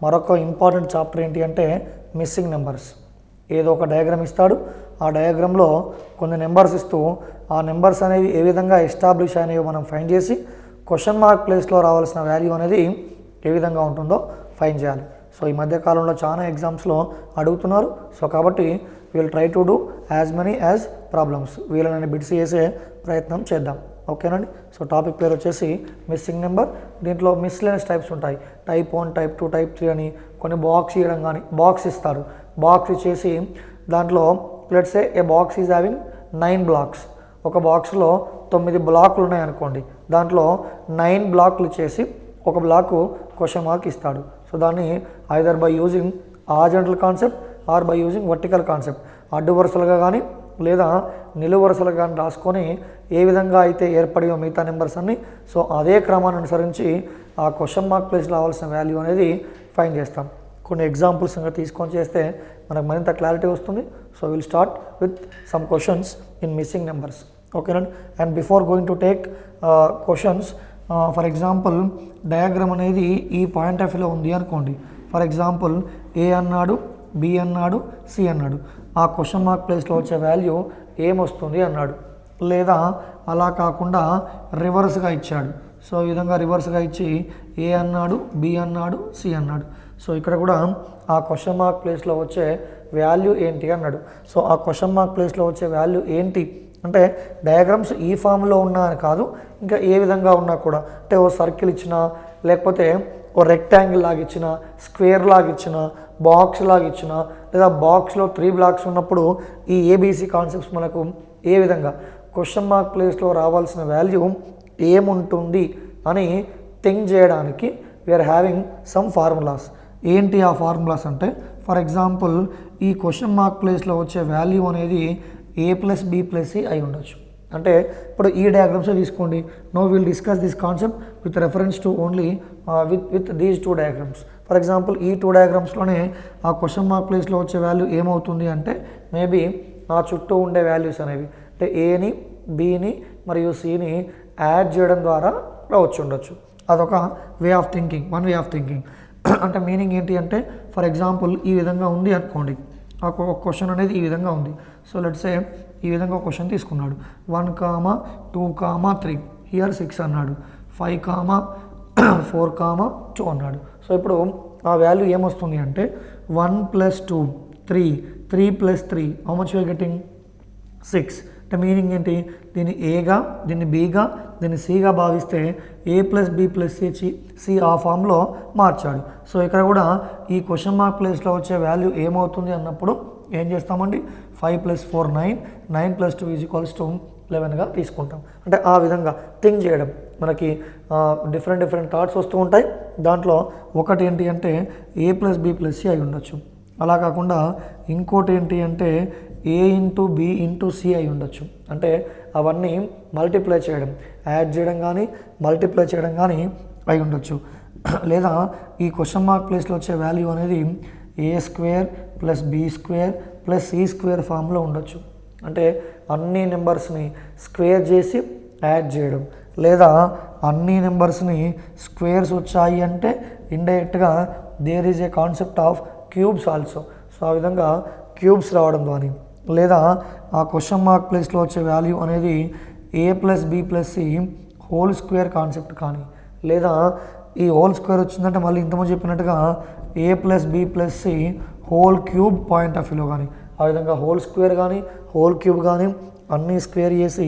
మరొక important chapter ఏంటి అంటే మిస్సింగ్ నెంబర్స్. ఏదో ఒక డయాగ్రామ్ ఇస్తాడు, ఆ డయాగ్రామ్లో కొన్ని నెంబర్స్ ఇస్తూ ఆ నెంబర్స్ అనేవి ఏ విధంగా ఎస్టాబ్లిష్ అనేవి మనం ఫైండ్ చేసి క్వశ్చన్ మార్క్ ప్లేస్లో రావాల్సిన వాల్యూ అనేది ఏ విధంగా ఉంటుందో ఫైండ్ చేయాలి. సో ఈ మధ్య కాలంలో చాలా ఎగ్జామ్స్లో అడుగుతున్నారు. సో కాబట్టి will try to do as many as problems, వీళ్ళని బిట్స్ చేసే ప్రయత్నం చేద్దాం. ఓకేనండి. సో టాపిక్ పేరు వచ్చేసి మిస్సింగ్ నెంబర్. దీంట్లో మిస్లెనియస్ టైప్స్ ఉంటాయి, టైప్ 1, టైప్ 2, టైప్ 3 అని. కొన్ని బాక్స్ ఇవ్వడం కానీ, బాక్స్ ఇస్తారు, బాక్స్ ఇచ్చేసి దాంట్లో let's say A box is having 9 blocks. ఒక బాక్స్లో 9 బ్లాక్లు ఉన్నాయనుకోండి, దాంట్లో 9 బ్లాక్లు ఇచ్చేసి ఒక బ్లాకు క్వశ్చన్ మార్క్ ఇస్తాడు. సో దాన్ని either by using horizontal concept or by using vertical concept, అడ్డు వరుసలుగా కానీ లేదా నిలువు వరుసలుగా కానీ రాసుకొని ఏ విధంగా అయితే ఏర్పడియో మిగతా నెంబర్స్ అన్ని, సో అదే క్రమాన్ని అనుసరించి ఆ క్వశ్చన్ మార్క్ ప్లేస్లో రావాల్సిన వాల్యూ అనేది ఫైండ్ చేస్తాం. కొన్ని ఎగ్జాంపుల్స్ ఇంకా తీసుకొని చేస్తే మనకు మరింత క్లారిటీ వస్తుంది. So will start with some questions in missing numbers. ఓకేనండి. And before going to take questions, for example diagram అనేది ఈ పాయింట్ ఆఫ్ వ్యూలో ఉంది అనుకోండి. ఫర్ ఎగ్జాంపుల్ ఏ అన్నాడు, బి అన్నాడు, సి అన్నాడు. ఆ క్వశ్చన్ మార్క్ ప్లేస్లో వచ్చే వాల్యూ ఏమొస్తుంది అన్నాడు. లేదా అలా కాకుండా రివర్స్గా ఇచ్చాడు. సో ఈ విధంగా రివర్స్గా ఇచ్చి ఏ అన్నాడు, బి అన్నాడు, సి అన్నాడు. సో ఇక్కడ కూడా ఆ క్వశ్చన్ మార్క్ ప్లేస్లో వచ్చే వాల్యూ ఏంటి అన్నాడు. సో ఆ క్వశ్చన్ మార్క్ ప్లేస్లో వచ్చే వాల్యూ ఏంటి అంటే డయాగ్రామ్స్ ఈ ఫామ్లో ఉన్నా అని కాదు, ఇంకా ఏ విధంగా ఉన్నా కూడా, అంటే ఓ సర్కిల్ ఇచ్చినా, లేకపోతే ఓ రెక్టాంగిల్ లాగా ఇచ్చిన, స్క్వేర్ లాగా ఇచ్చిన, బాక్స్ లాగా ఇచ్చిన, లేదా బాక్స్లో 3 బ్లాక్స్ ఉన్నప్పుడు ఈ ఏబీసీ కాన్సెప్ట్స్ మనకు ఏ విధంగా క్వశ్చన్ మార్క్ ప్లేస్లో రావాల్సిన వాల్యూ ఏముంటుంది అని థింక్ చేయడానికి వీఆర్ హ్యావింగ్ సమ్ ఫార్ములాస్. ఏంటి ఆ ఫార్ములాస్ అంటే, ఫర్ ఎగ్జాంపుల్ ఈ క్వశ్చన్ మార్క్ ప్లేస్లో వచ్చే వాల్యూ అనేది a + b + c అయి ఉండొచ్చు. అంటే ఇప్పుడు ఈ డయాగ్రామ్స్ తీసుకోండి. Now will discuss this concept with reference to only with these 2 diagrams. For example ఈ 2 డయాగ్రామ్స్లోనే ఆ క్వశ్చన్ మార్క్ ప్లేస్లో వచ్చే వాల్యూ ఏమవుతుంది అంటే మేబీ ఆ చుట్టూ ఉండే వాల్యూస్ అనేవి అంటే ఏని, బిని మరియు సిని యాడ్ చేయడం ద్వారా రావచ్చు ఉండొచ్చు. అదొక way of thinking, one way of thinking. అంటే మీనింగ్ ఏంటి అంటే, ఫర్ ఎగ్జాంపుల్ ఈ విధంగా ఉంది అనుకోండి, ఆ క్వశ్చన్ అనేది ఈ విధంగా ఉంది. సో లెట్స్ సే ఈ విధంగా క్వశ్చన్ తీసుకున్నాడు. 1, 2, 3 హియర్ 6 అన్నాడు, 5, 4, 2 అన్నాడు. సో ఇప్పుడు ఆ వాల్యూ ఏమొస్తుంది అంటే 1 + 2 3, 3 + 3 how much you are getting 6. అంటే మీనింగ్ ఏంటి, దీన్ని ఏగా, దీన్ని బీగా, దీన్ని సిగా భావిస్తే a + b + c ఆ ఫామ్లో మార్చాడు. సో ఇక్కడ కూడా ఈ క్వశ్చన్ మార్క్ ప్లేస్లో వచ్చే వాల్యూ ఏమవుతుంది అన్నప్పుడు ఏం చేస్తామండి, 5 + 4 9, 9 + 2 = 11గా తీసుకుంటాం. అంటే ఆ విధంగా థింక్ చేయడం. మనకి డిఫరెంట్ థాట్స్ వస్తూ ఉంటాయి. దాంట్లో ఒకటి ఏంటి అంటే a + b + c అయి ఉండొచ్చు. అలా కాకుండా ఇంకోటి ఏంటి అంటే a × b × c అయి ఉండొచ్చు. అంటే అవన్నీ మల్టిప్లై చేయడం, యాడ్ చేయడం కానీ మల్టిప్లై చేయడం కానీ అయి ఉండొచ్చు. లేదా ఈ క్వశ్చన్ మార్క్ ప్లేస్లో వచ్చే వాల్యూ అనేది a² + b² + c² ఫామ్లో ఉండొచ్చు. అంటే అన్ని నెంబర్స్ని స్క్వేర్ చేసి యాడ్ చేయడం, లేదా అన్ని నెంబర్స్ని స్క్వేర్స్ వచ్చాయి అంటే ఇండైరెక్ట్గా there is a concept of cubes also. So ఆ విధంగా క్యూబ్స్ రావడం కానీ, లేదా ఆ క్వశ్చన్ మార్క్ ప్లేస్లో వచ్చే వాల్యూ అనేది a + b + c whole square concept కానీ, లేదా ఈ హోల్ స్క్వేర్ వచ్చిందంటే మళ్ళీ ఇంతకుముందు చెప్పినట్టుగా a + b + c whole cube point of వ్యూలో కానీ, ఆ విధంగా హోల్ స్క్వేర్ కానీ హోల్ క్యూబ్ కానీ అన్నీ స్క్వేర్ చేసి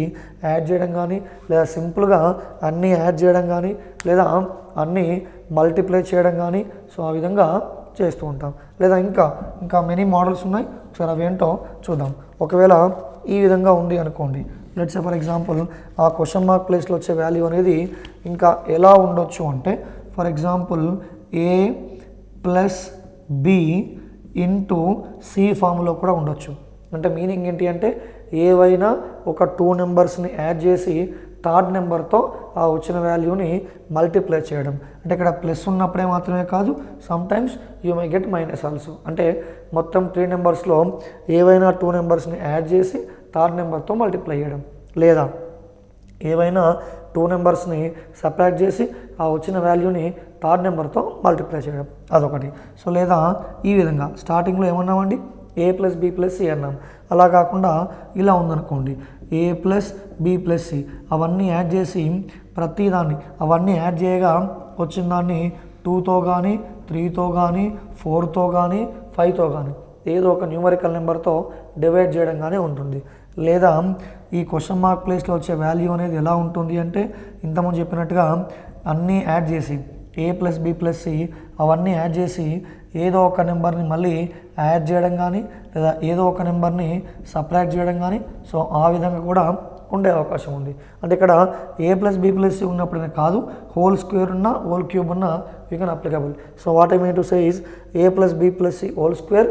యాడ్ చేయడం కానీ, లేదా సింపుల్గా అన్నీ యాడ్ చేయడం కానీ, లేదా అన్నీ మల్టిప్లై చేయడం కానీ, సో ఆ విధంగా చేస్తూ ఉంటాం. లేదా ఇంకా మెనీ మోడల్స్ ఉన్నాయి. ఒకసారి అవేంటో చూద్దాం. ఒకవేళ ఈ విధంగా ఉంది అనుకోండి, లెట్స్ సే ఫర్ ఎగ్జాంపుల్ ఆ క్వశ్చన్ మార్క్ ప్లేస్లో వచ్చే వాల్యూ అనేది ఇంకా ఎలా ఉండొచ్చు అంటే, for example a + b × c ఫామ్లో కూడా ఉండొచ్చు. అంటే మీనింగ్ ఏంటి అంటే ఏవైనా ఒక 2 నెంబర్స్ని యాడ్ చేసి థర్డ్ నెంబర్తో ఆ వచ్చిన వాల్యూని మల్టిప్లై చేయడం. అంటే ఇక్కడ ప్లస్ ఉన్నప్పుడే మాత్రమే కాదు, sometimes you may get minus also. అంటే మొత్తం 3 నెంబర్స్లో ఏవైనా 2 నెంబర్స్ని యాడ్ చేసి థర్డ్ నెంబర్తో మల్టిప్లై చేయడం, లేదా ఏవైనా 2 నెంబర్స్ని సబ్ట్రాక్ట్ చేసి ఆ వచ్చిన వాల్యూని థర్డ్ నెంబర్తో మల్టిప్లై చేయడం అదొకటి. సో లేదా ఈ విధంగా స్టార్టింగ్లో ఏమన్నామండి a plus B plus C అన్నాం. అలా కాకుండా ఇలా ఉందనుకోండి a plus B plus C అవన్నీ యాడ్ చేసి ప్రతిదాన్ని అవన్నీ యాడ్ చేయగా వచ్చిన దాన్ని 2తో కానీ 3తో కానీ 4తో కానీ 5తో కానీ ఏదో ఒక న్యూమరికల్ నెంబర్తో డివైడ్ చేయడం కానీ ఉంటుంది. లేదా ఈ క్వశ్చన్ మార్క్ ప్లేస్లో వచ్చే వాల్యూ అనేది ఎలా ఉంటుంది అంటే ఇంతకుముందు చెప్పినట్టుగా అన్నీ యాడ్ చేసి a plus B plus C అవన్నీ యాడ్ చేసి ఏదో ఒక నెంబర్ని మళ్ళీ యాడ్ చేయడం కానీ లేదా ఏదో ఒక నెంబర్ని సబ్ట్రాక్ట్ చేయడం కానీ సో ఆ విధంగా కూడా ఉండే అవకాశం ఉంది. అంటే ఇక్కడ a plus B plus C ఉన్నప్పుడే కాదు, హోల్ స్క్వేర్ ఉన్న హోల్ క్యూబ్ ఉన్న you can applicable. So what I mean to say is a plus B plus C whole square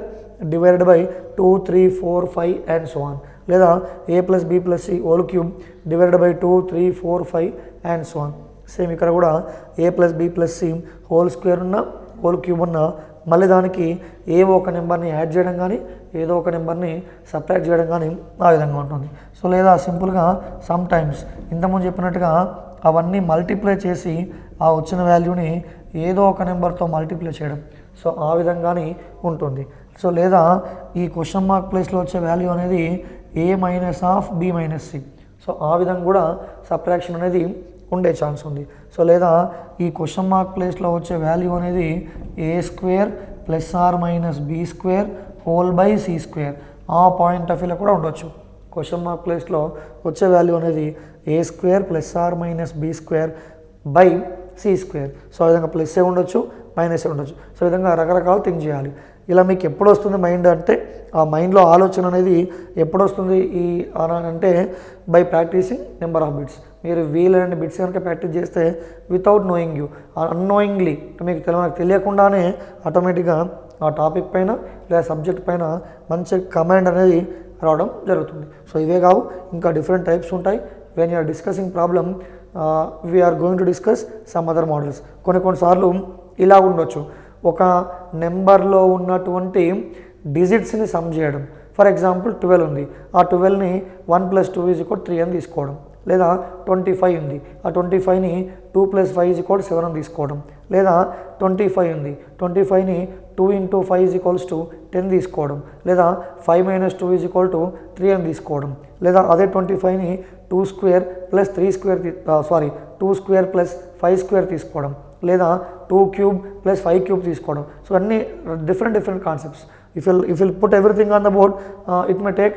divided by 2, 3, 4, 5 and so on. లేదా a plus B plus C whole cube divided by 2, 3, 4, 5 and so on. Same ఇక్కడ కూడా a plus B plus C whole square ఉన్న whole cube ఉన్న మళ్ళీ దానికి ఏవో ఒక నెంబర్ని యాడ్ చేయడం కానీ ఏదో ఒక నెంబర్ని సబ్ట్రాక్ట్ చేయడం కానీ ఆ విధంగా ఉంటుంది. సో లేదా సింపుల్గా సమ్ టైమ్స్ ఇంతకుముందు చెప్పినట్టుగా అవన్నీ మల్టిప్లై చేసి ఆ వచ్చిన వాల్యూని ఏదో ఒక నెంబర్తో మల్టిప్లై చేయడం సో ఆ విధంగానే ఉంటుంది. సో లేదా ఈ క్వశ్చన్ మార్క్ ప్లేస్లో వచ్చే వాల్యూ అనేది a minus of B minus C so ఆ విధంగా కూడా సబ్ట్రాక్షన్ అనేది ఉండే ఛాన్స్ ఉంది. సో లేదా ఈ క్వశ్చన్ మార్క్ ప్లేస్లో వచ్చే వాల్యూ అనేది a square plus or minus B square whole by C square ఆ పాయింట్ ఆఫ్ వ్యూలో కూడా ఉండొచ్చు. క్వశ్చన్ మార్క్ ప్లేస్లో వచ్చే వాల్యూ అనేది a square plus or minus B square by C square so ఆ విధంగా ప్లస్ ఏ ఉండొచ్చు మైనస్ ఏ ఉండొచ్చు. సో ఈ విధంగా రకరకాలు థింక్ చేయాలి. ఇలా మీకు ఎప్పుడు వస్తుంది మైండ్ అంటే ఆ మైండ్లో ఆలోచన అనేది ఎప్పుడు వస్తుంది ఈ అంటే by practising number of bits. మీరు వీలైన బిట్స్ కనుక ప్రాక్టీస్ చేస్తే వితౌట్ నోయింగ్ యూ అన్నోయింగ్లీ మీకు తెలియకుండానే ఆటోమేటిక్గా ఆ టాపిక్ పైన లేదా సబ్జెక్ట్ పైన మంచి కమాండ్ అనేది రావడం జరుగుతుంది. సో ఇవే కావు ఇంకా డిఫరెంట్ టైప్స్ ఉంటాయి. When you're discussing problem we're going to discuss some other models. కొన్నిసార్లు ఇలా ఉండొచ్చు, ఒక నెంబర్లో ఉన్నటువంటి డిజిట్స్ని సమ్ చేయడం. ఫర్ ఎగ్జాంపుల్ 12 ఉంది, ఆ 12ని 1 + 2 = 3 అని తీసుకోవడం. లేదా 25 ఉంది, ఆ 25ని 2 + 5 = 7 అని తీసుకోవడం. లేదా 25 ఉంది, 25ని 2 × 5 = 10 తీసుకోవడం. లేదా 5 - 2 = 3 అని తీసుకోవడం. లేదా అదే 25ని 2² + 3² 2² + 5² తీసుకోవడం. లేదా 2³ + 5³ తీసుకోవడం. సో అన్నీ different concepts. If will put everything on the board it may take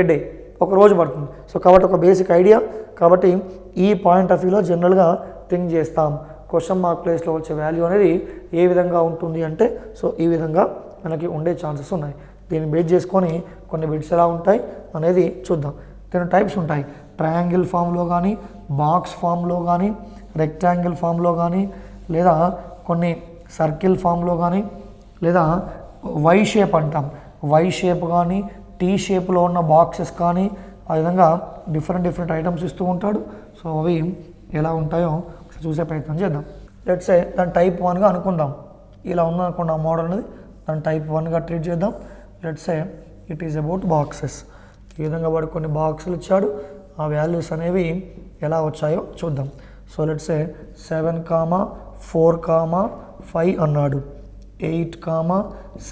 a day, ఒక రోజు పడుతుంది. సో కాబట్టి ఒక బేసిక్ ఐడియా. కాబట్టి ఈ పాయింట్ ఆఫ్ వ్యూలో జనరల్గా థింక్ చేస్తాం. క్వశ్చన్ మార్క్ ప్లేస్లో వచ్చే వాల్యూ అనేది ఏ విధంగా ఉంటుంది అంటే సో ఈ విధంగా మనకి ఉండే ఛాన్సెస్ ఉన్నాయి. దీన్ని బేస్ చేసుకొని కొన్ని బిట్స్ ఎలా ఉంటాయి అనేది చూద్దాం. కొన్ని టైప్స్ ఉంటాయి, ట్రయాంగిల్ ఫామ్లో కానీ బాక్స్ ఫామ్లో కానీ రెక్టాంగిల్ ఫామ్లో కానీ లేదా కొన్ని సర్కిల్ ఫామ్లో కానీ లేదా వై షేప్ అంటాం, వై షేప్ కానీ టీ షేప్లో ఉన్న బాక్సెస్ కానీ ఆ విధంగా డిఫరెంట్ ఐటమ్స్ ఇస్తూ ఉంటాడు. సో అవి ఎలా ఉంటాయో చూసే ప్రయత్నం చేద్దాం. లెట్స్ సే దాని టైప్ 1గా అనుకుందాం. ఇలా ఉందనుకోండి ఆ మోడల్ అనేది, దాని టైప్ 1గా ట్రీట్ చేద్దాం. Let's say it is about boxes. ఈ విధంగా వాడు కొన్ని బాక్సులు ఇచ్చాడు, ఆ వాల్యూస్ అనేవి ఎలా వచ్చాయో చూద్దాం. సో లెట్స్ సే 7, 4, 5 అన్నాడు, 8,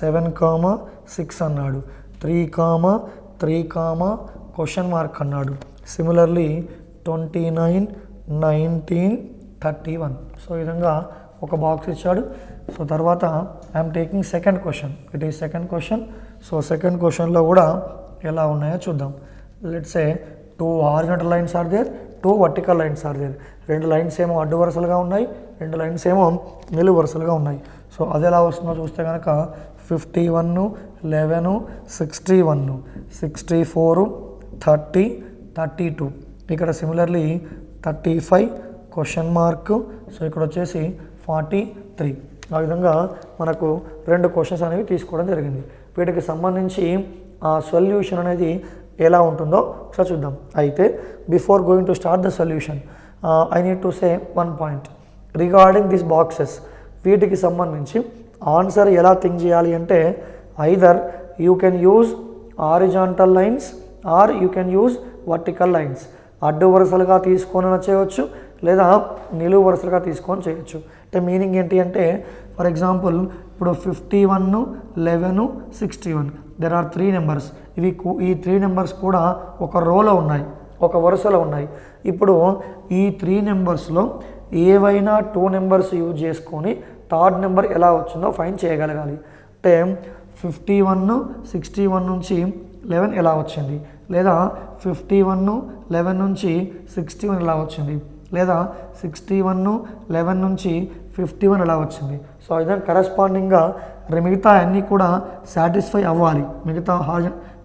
7, 6 అన్నాడు, 3, 3, క్వశ్చన్ మార్క్ అన్నాడు. సిమిలర్లీ 29, 19, 31. సో ఈ విధంగా ఒక బాక్స్ ఇచ్చాడు. సో తర్వాత I'm taking second question. It is second question. So సెకండ్ క్వశ్చన్లో కూడా ఎలా ఉన్నాయో చూద్దాం. Let's say 2 horizontal lines are there, 2 vertical lines are there. 2 lines ఏమో అడ్డు వరుసలుగా ఉన్నాయి, 2 లైన్స్ ఏమో నిలువు వరుసలుగా ఉన్నాయి. సో అది ఎలా వస్తుందో చూస్తే కనుక 51, 11, 61, 64, 30, 32. ఇక్కడ సిమిలర్లీ 35 క్వశ్చన్ మార్క్. సో ఇక్కడ వచ్చేసి 43. ఆ విధంగా మనకు 2 క్వశ్చన్స్ అనేవి తీసుకోవడం జరిగింది. వీటికి సంబంధించి ఆ సొల్యూషన్ అనేది ఎలా ఉంటుందో ఒకసారి చూద్దాం. అయితే before going to start the solution I need to say one point regarding this boxes. వీటికి సంబంధించి ఆన్సర్ ఎలా థింక్ చేయాలి అంటే either you can use horizontal lines or you can use vertical lines. అడ్డు వరుసలుగా తీసుకొని చేయవచ్చు లేదా నిలువు వరుసలుగా తీసుకొని చేయొచ్చు. అంటే మీనింగ్ ఏంటి అంటే ఫర్ ఎగ్జాంపుల్ ఇప్పుడు 51, 11, 61 దెర్ ఆర్ 3 నెంబర్స్. ఈ 3 నెంబర్స్ కూడా ఒక రోలో ఉన్నాయి, ఒక వరుసలో ఉన్నాయి. ఇప్పుడు ఈ 3 నెంబర్స్లో ఏవైనా 2 నెంబర్స్ యూజ్ చేసుకొని థర్డ్ నెంబర్ ఎలా వచ్చిందో ఫైండ్ చేయగలగాలి. అంటే 51, 61 నుంచి 11 ఎలా వచ్చింది, లేదా 51, 11 నుంచి 61 ఎలా వచ్చింది, లేదా 61, 11 నుంచి 51 ఎలా వచ్చింది. సో ఇదే కరస్పాండింగ్గా మిగతా అన్నీ కూడా సాటిస్ఫై అవ్వాలి,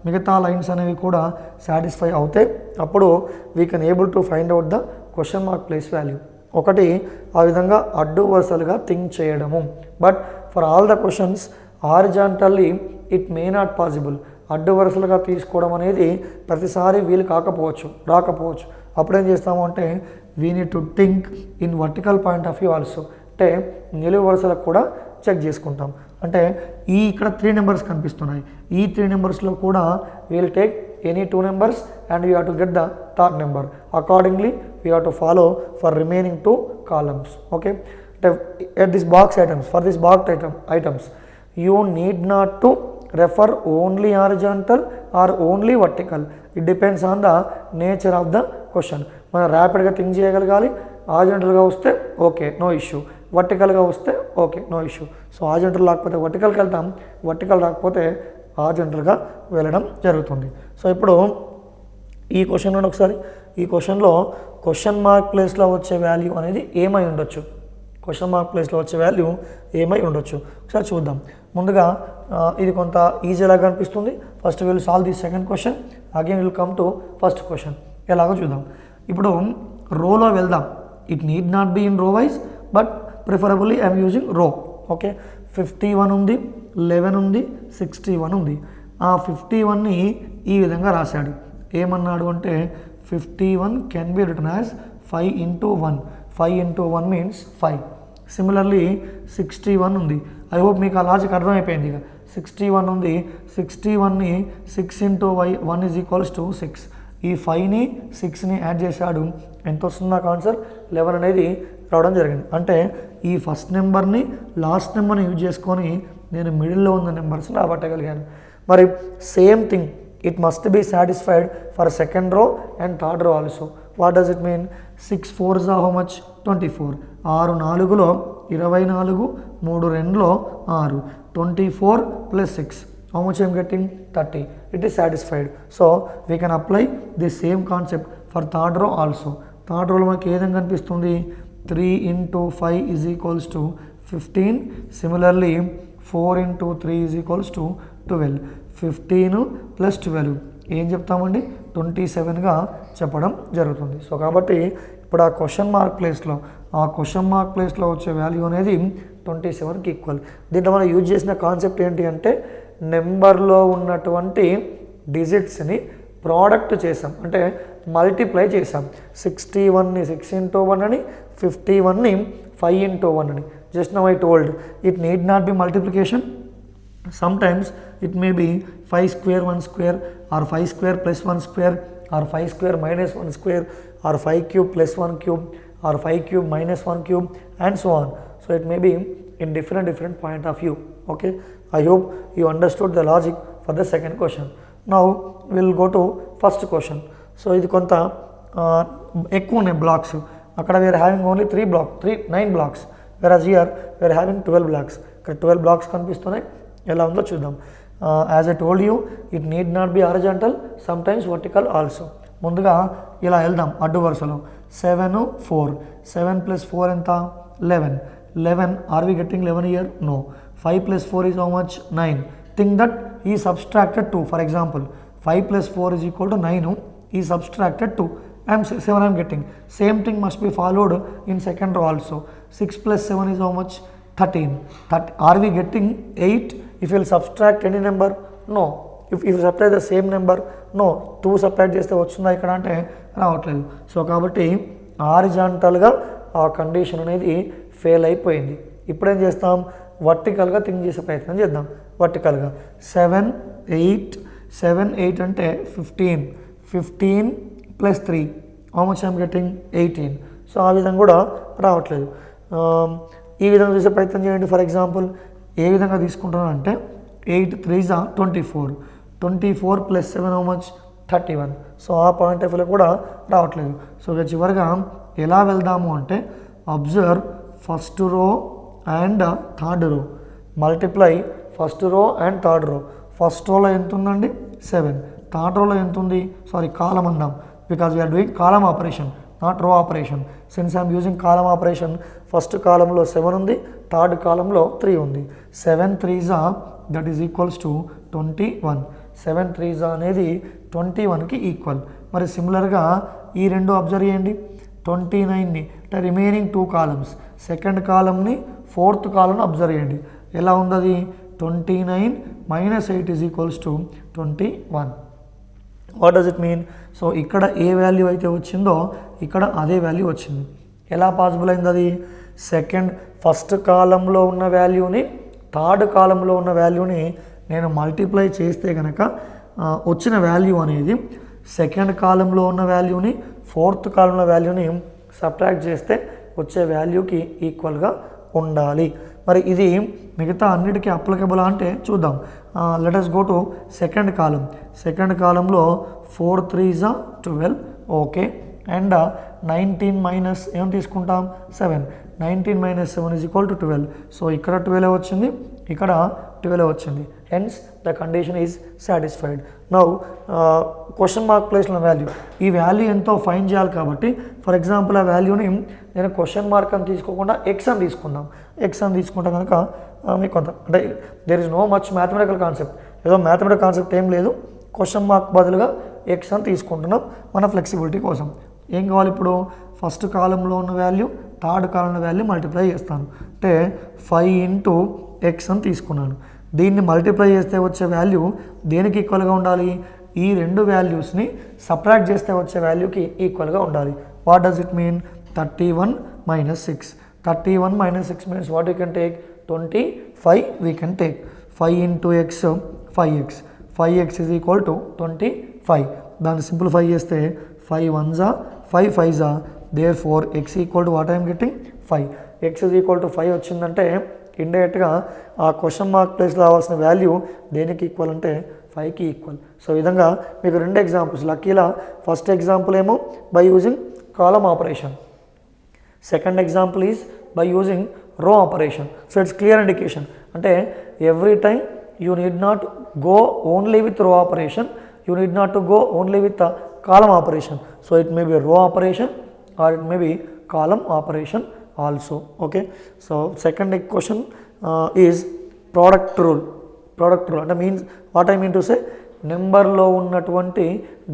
మిగతా లైన్స్ అనేవి కూడా సాటిస్ఫై అవుతే అప్పుడు we can able to find out the question mark place value. ఒకటి ఆ విధంగా అడ్డు వరుసలుగా థింక్ చేయడము. But for all the questions horizontally it may not possible. అడ్డు వరుసలుగా తీసుకోవడం అనేది ప్రతిసారి వీలు రాకపోవచ్చు. అప్పుడేం చేస్తాము అంటే we need to think in vertical point of view also. అంటే నిలువు వరుసలకు కూడా చెక్ చేసుకుంటాం. అంటే ఇక్కడ 3 నెంబర్స్ కనిపిస్తున్నాయి. ఈ 3 నెంబర్స్లో కూడా we'll take any 2 numbers and we have to get the third number. Accordingly we have to follow for remaining 2 columns. Okay, అంటే at this box items, for this box items you need not to refer only horizontal or only vertical. It depends on the nature of the question. మనం ర్యాపిడ్గా think చేయగలగాలి. హారిజాంటల్గా వస్తే okay, no issue. వర్టికల్గా వస్తే okay, no issue. So horizontal రాకపోతే వర్టికల్కి వెళ్తాం, vertical రాకపోతే హారిజాంటల్గా వెళ్ళడం జరుగుతుంది. సో ఇప్పుడు ఈ క్వశ్చన్ ఒకసారి, ఈ క్వశ్చన్లో క్వశ్చన్ మార్క్ ప్లేస్లో వచ్చే వాల్యూ అనేది ఏమై ఉండొచ్చు, క్వశ్చన్ మార్క్ ప్లేస్లో వచ్చే వాల్యూ ఏమై ఉండొచ్చు ఒకసారి చూద్దాం. ముందుగా ఇది కొంత ఈజీలాగా అనిపిస్తుంది. First will solve the second question, again will come to first question. ఎలాగో చూద్దాం. ఇప్పుడు రోలో వెళ్దాం. It need not be in row wise, but preferably I'm using row. Okay, 51 ఉంది, 11 ఉంది, 61 ఉంది. ఆ 51ని ఈ విధంగా రాశాడు. ఏమన్నాడు అంటే 51 can be written as 5 into 1. 5 into 1 means 5. Similarly 61 ఉంది. ఐ హోప్ మీకు ఆ లాజిక్ అర్థమైపోయింది. ఇక 61 ఉంది, 61ని 6 into 1 is equals to 6. ఈ 5ని 6ని యాడ్ చేశాడు. ఎంత వస్తుంది నాకు ఆన్సర్? 11 అనేది రావడం జరిగింది. అంటే ఈ ఫస్ట్ నెంబర్ని లాస్ట్ నెంబర్ని యూజ్ చేసుకొని నేను మిడిల్లో ఉన్న నెంబర్స్ని రాబట్టగలిగాను. మరి same thing it must be satisfied for second row and third row also. What does it mean? 6 4s how much? 24. 6 4లో 24, 3 2లో 6. 24 + 6. How much I am getting? 30. It is satisfied. So we can apply the same concept for third row also. Third row మనకి ఏ విధంగా కనిపిస్తుంది? 3 into 5 is equals to 15. Similarly 4 into 3 is equals to 12. 15 + 12 ఏం చెప్తామండి? 27గా చెప్పడం జరుగుతుంది. So కాబట్టి ఇప్పుడు ఆ క్వశ్చన్ మార్క్ ప్లేస్లో వచ్చే వాల్యూ అనేది 27కి ఈక్వల్. దీంట్లో మనం యూజ్ చేసిన కాన్సెప్ట్ ఏంటి అంటే నెంబర్లో ఉన్నటువంటి డిజిట్స్ని ప్రోడక్ట్ చేసాం, అంటే మల్టిప్లై చేసాం. 61ని 6 into 1 అని, 51ని 5 into 1 అని. Just now I told it need not be multiplication. Sometimes it may be 5 square 1 square, or 5 square plus 1 square, or 5 square minus 1 square, or 5 cube plus 1 cube, or 5 cube minus 1 cube, and so on. So it may be in different point of view. Okay, I hope you understood the logic for the second question. Now we will go to first question. So ఇది కొంత ఎక్కువ ఉన్నాయి blocks. అక్కడ we are having only 9 blocks, whereas here we are having 12 blocks. ఇక్కడ 12 blocks కనిపిస్తున్నాయి. ఎలా ఉందో చూద్దాం. As I told you it need not be horizontal, sometimes vertical also. ముందుగా ఇలా వెళ్దాం అడ్డు వరుసలో. 7 4, 7 + 4 ఎంత? 11. Are we getting 11 here? No. 5 + 4 is how much? 9. Think that ఈ subtracted 2. For example 5 + 4 is equal to 9. ఈ subtracted 2. 7 I'm getting. Same thing must be followed in second row also. 6 + 7 is how much? 13. Are we getting 8 if you will subtract any number? No. If you subtract the same number? No. 2 subtract చేస్తే వస్తుందా ఇక్కడ అంటే రావట్లేదు. So కాబట్టి హారిజాంటల్గా ఆ condition అనేది fail అయిపోయింది. ఇప్పుడేం చేస్తాం? వర్టికల్గా థింక్ చేసే ప్రయత్నం చేద్దాం. వర్టికల్గా 7 8 అంటే 15 + 3 how much I am getting? 18. So ఆ విధంగా కూడా రావట్లేదు. ఈ విధంగా చూసే ప్రయత్నం చేయండి. ఫర్ ఎగ్జాంపుల్ ఏ విధంగా తీసుకుంటున్నాను అంటే 8 3 24, 24 + 7 హౌ మచ్ 31. సో ఆ పాయింట్ ఆఫ్ వ్యూలో కూడా రావట్లేదు. సో ఇక చివరిగా ఎలా వెళ్దాము అంటే observe first row and third రో multiply first row and third రో. ఫస్ట్ రోలో ఎంత ఉందండి 7, థర్డ్ రోలో ఎంత ఉంది, సారీ కాలం అందాం because we're doing column operation not row operation. Since I'm using column operation first కాలంలో 7 ఉంది, థర్డ్ కాలంలో 3 ఉంది. 7 3s that is equals to 21. 7 3s అనేది 21కి ఈక్వల్. మరి సిమిలర్గా ఈ రెండు అబ్జర్వ్ చేయండి. 29ని అంటే రిమైనింగ్ 2 కాలమ్స్ సెకండ్ కాలంని ఫోర్త్ కాలంని అబ్జర్వ్ చేయండి. ఎలా ఉంది అది 29 - 8 is equals to 21. What does it mean? So ఇక్కడ ఏ వాల్యూ అయితే వచ్చిందో ఇక్కడ అదే వాల్యూ వచ్చింది. ఎలా పాసిబుల్ అయింది అది? ఫస్ట్ కాలంలో ఉన్న వాల్యూని థర్డ్ కాలంలో ఉన్న వాల్యూని నేను మల్టిప్లై చేస్తే కనుక వచ్చిన వాల్యూ అనేది సెకండ్ కాలంలో ఉన్న వాల్యూని ఫోర్త్ కాలంలో వాల్యూని సబ్ట్రాక్ట్ చేస్తే వచ్చే వాల్యూకి ఈక్వల్గా ఉండాలి. మరి ఇది మిగతా అన్నిటికీ అప్లికబుల్ అంటే చూద్దాం. Let us go to second column. Second కాలంలో 4 3s 12 ఓకే. అండ్ 19 మైనస్ ఏం తీసుకుంటాం 7. 19 - 7 ఈజ్ ఈక్వల్ టు 12. సో ఇక్కడ 12 వచ్చింది, ఇక్కడ 12 వచ్చింది. Hence the condition is satisfied. Now question mark ప్లేస్లో వాల్యూ, ఈ వాల్యూ ఎంతో ఫైండ్ చేయాలి కాబట్టి ఫర్ ఎగ్జాంపుల్ ఆ వాల్యూని నేను క్వశ్చన్ మార్క్ అని తీసుకోకుండా ఎక్స్ అని తీసుకున్నాం. ఎక్స్ అని తీసుకుంటే కనుక మీకు కొంత అంటే there is no much mathematical concept, ఏదో మ్యాథమెటికల్ కాన్సెప్ట్ ఏం లేదు. క్వశ్చన్ మార్క్ బదులుగా ఎక్స్ అని తీసుకుంటున్నాం మన ఫ్లెక్సిబిలిటీ కోసం. ఏం కావాలి ఇప్పుడు? ఫస్ట్ కాలంలో ఉన్న వాల్యూ థర్డ్ కాలంలో వాల్యూ మల్టిప్లై చేస్తాను. అంటే 5 × x అని తీసుకున్నాను. దీన్ని మల్టిప్లై చేస్తే వచ్చే వాల్యూ దేనికి ఈక్వల్గా ఉండాలి? ఈ రెండు వాల్యూస్ని సబ్ట్రాక్ట్ చేస్తే వచ్చే వాల్యూకి ఈక్వల్గా ఉండాలి. What does it mean? 31 - 6. 31 - 6 means what you can take? 25 we can take. 5 × x 5x. 5x is equal to 25. దాన్ని సింప్లిఫై చేస్తే 5 1s 5 5s therefore x equal to what I am getting 5. x is equal to 5 వచ్చిందంటే ఇండైరెక్ట్గా ఆ question mark ప్లేస్లో రావాల్సిన value దేనికి equal అంటే 5కి ఈక్వల్. సో ఈ విధంగా మీకు రెండు ఎగ్జాంపుల్స్. లక్కీలా ఫస్ట్ ఎగ్జాంపుల్ ఏమో by using column operation, second example is by using row operation. So it's clear indication అంటే every time you need not go only with row operation, you need not to go only with column operation. So it may be row operation or it may be column operation also. Okay. So second question is product rule. Product rule అంటే means what I mean to say నెంబర్లో ఉన్నటువంటి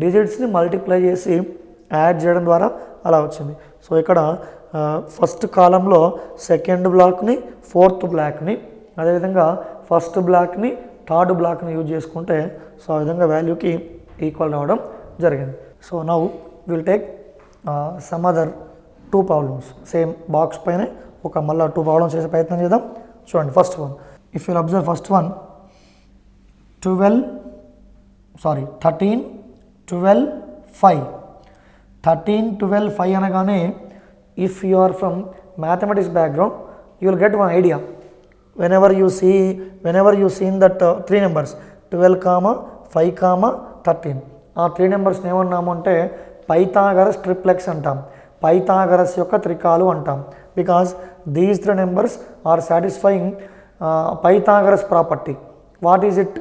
డిజిట్స్ని multiply చేసి add చేయడం ద్వారా అలా వచ్చింది. So ఇక్కడ first కాలంలో సెకండ్ బ్లాక్ని ఫోర్త్ బ్లాక్ని అదేవిధంగా ఫస్ట్ బ్లాక్ని థర్డ్ బ్లాక్ని యూజ్ చేసుకుంటే సో ఆ విధంగా వాల్యూకి ఈక్వల్ రావడం జరిగింది. So now will take some other 2 problems. Same box పైన ఒక మళ్ళీ 2 ప్రాబ్లమ్స్ చేసే ప్రయత్నం చేద్దాం. చూడండి first one. If you'll observe first one 13 12 5. 13 12 5 అనగానే if you are from mathematics background you will get one idea. whenever you seen that 3 numbers 12, 5, 13 ఆ 3 నెంబర్స్ని ఏమన్నాము అంటే పైథాగరస్ ట్రిప్లెక్స్ అంటాం, పైథాగరస్ యొక్క త్రికాలు అంటాం. Because these 3 numbers are satisfying Pythagoras property. What is it?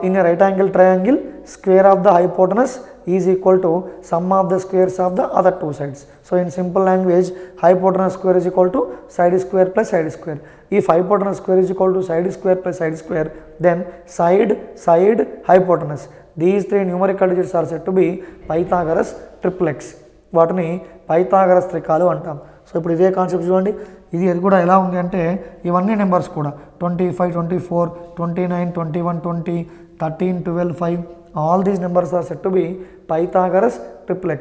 In a right angle triangle square of the hypotenuse is equal to sum of the squares of the other 2 sides. So in simple language hypotenuse square is equal to side square plus side square. If hypotenuse square is equal to side square plus side square, then side hypotenuse. These 3 numerical digits are said to be Pythagoras triplex. వాటిని Pythagoras త్రికాలు అంటాం. So ఇప్పుడు ఇదే concept చూడండి. ఇది కూడా ఎలా ఉంది అంటే ఇవన్నీ నెంబర్స్ కూడా 25 24 29 21 20 13 12 5 all these numbers are said to be Pythagoras triplex.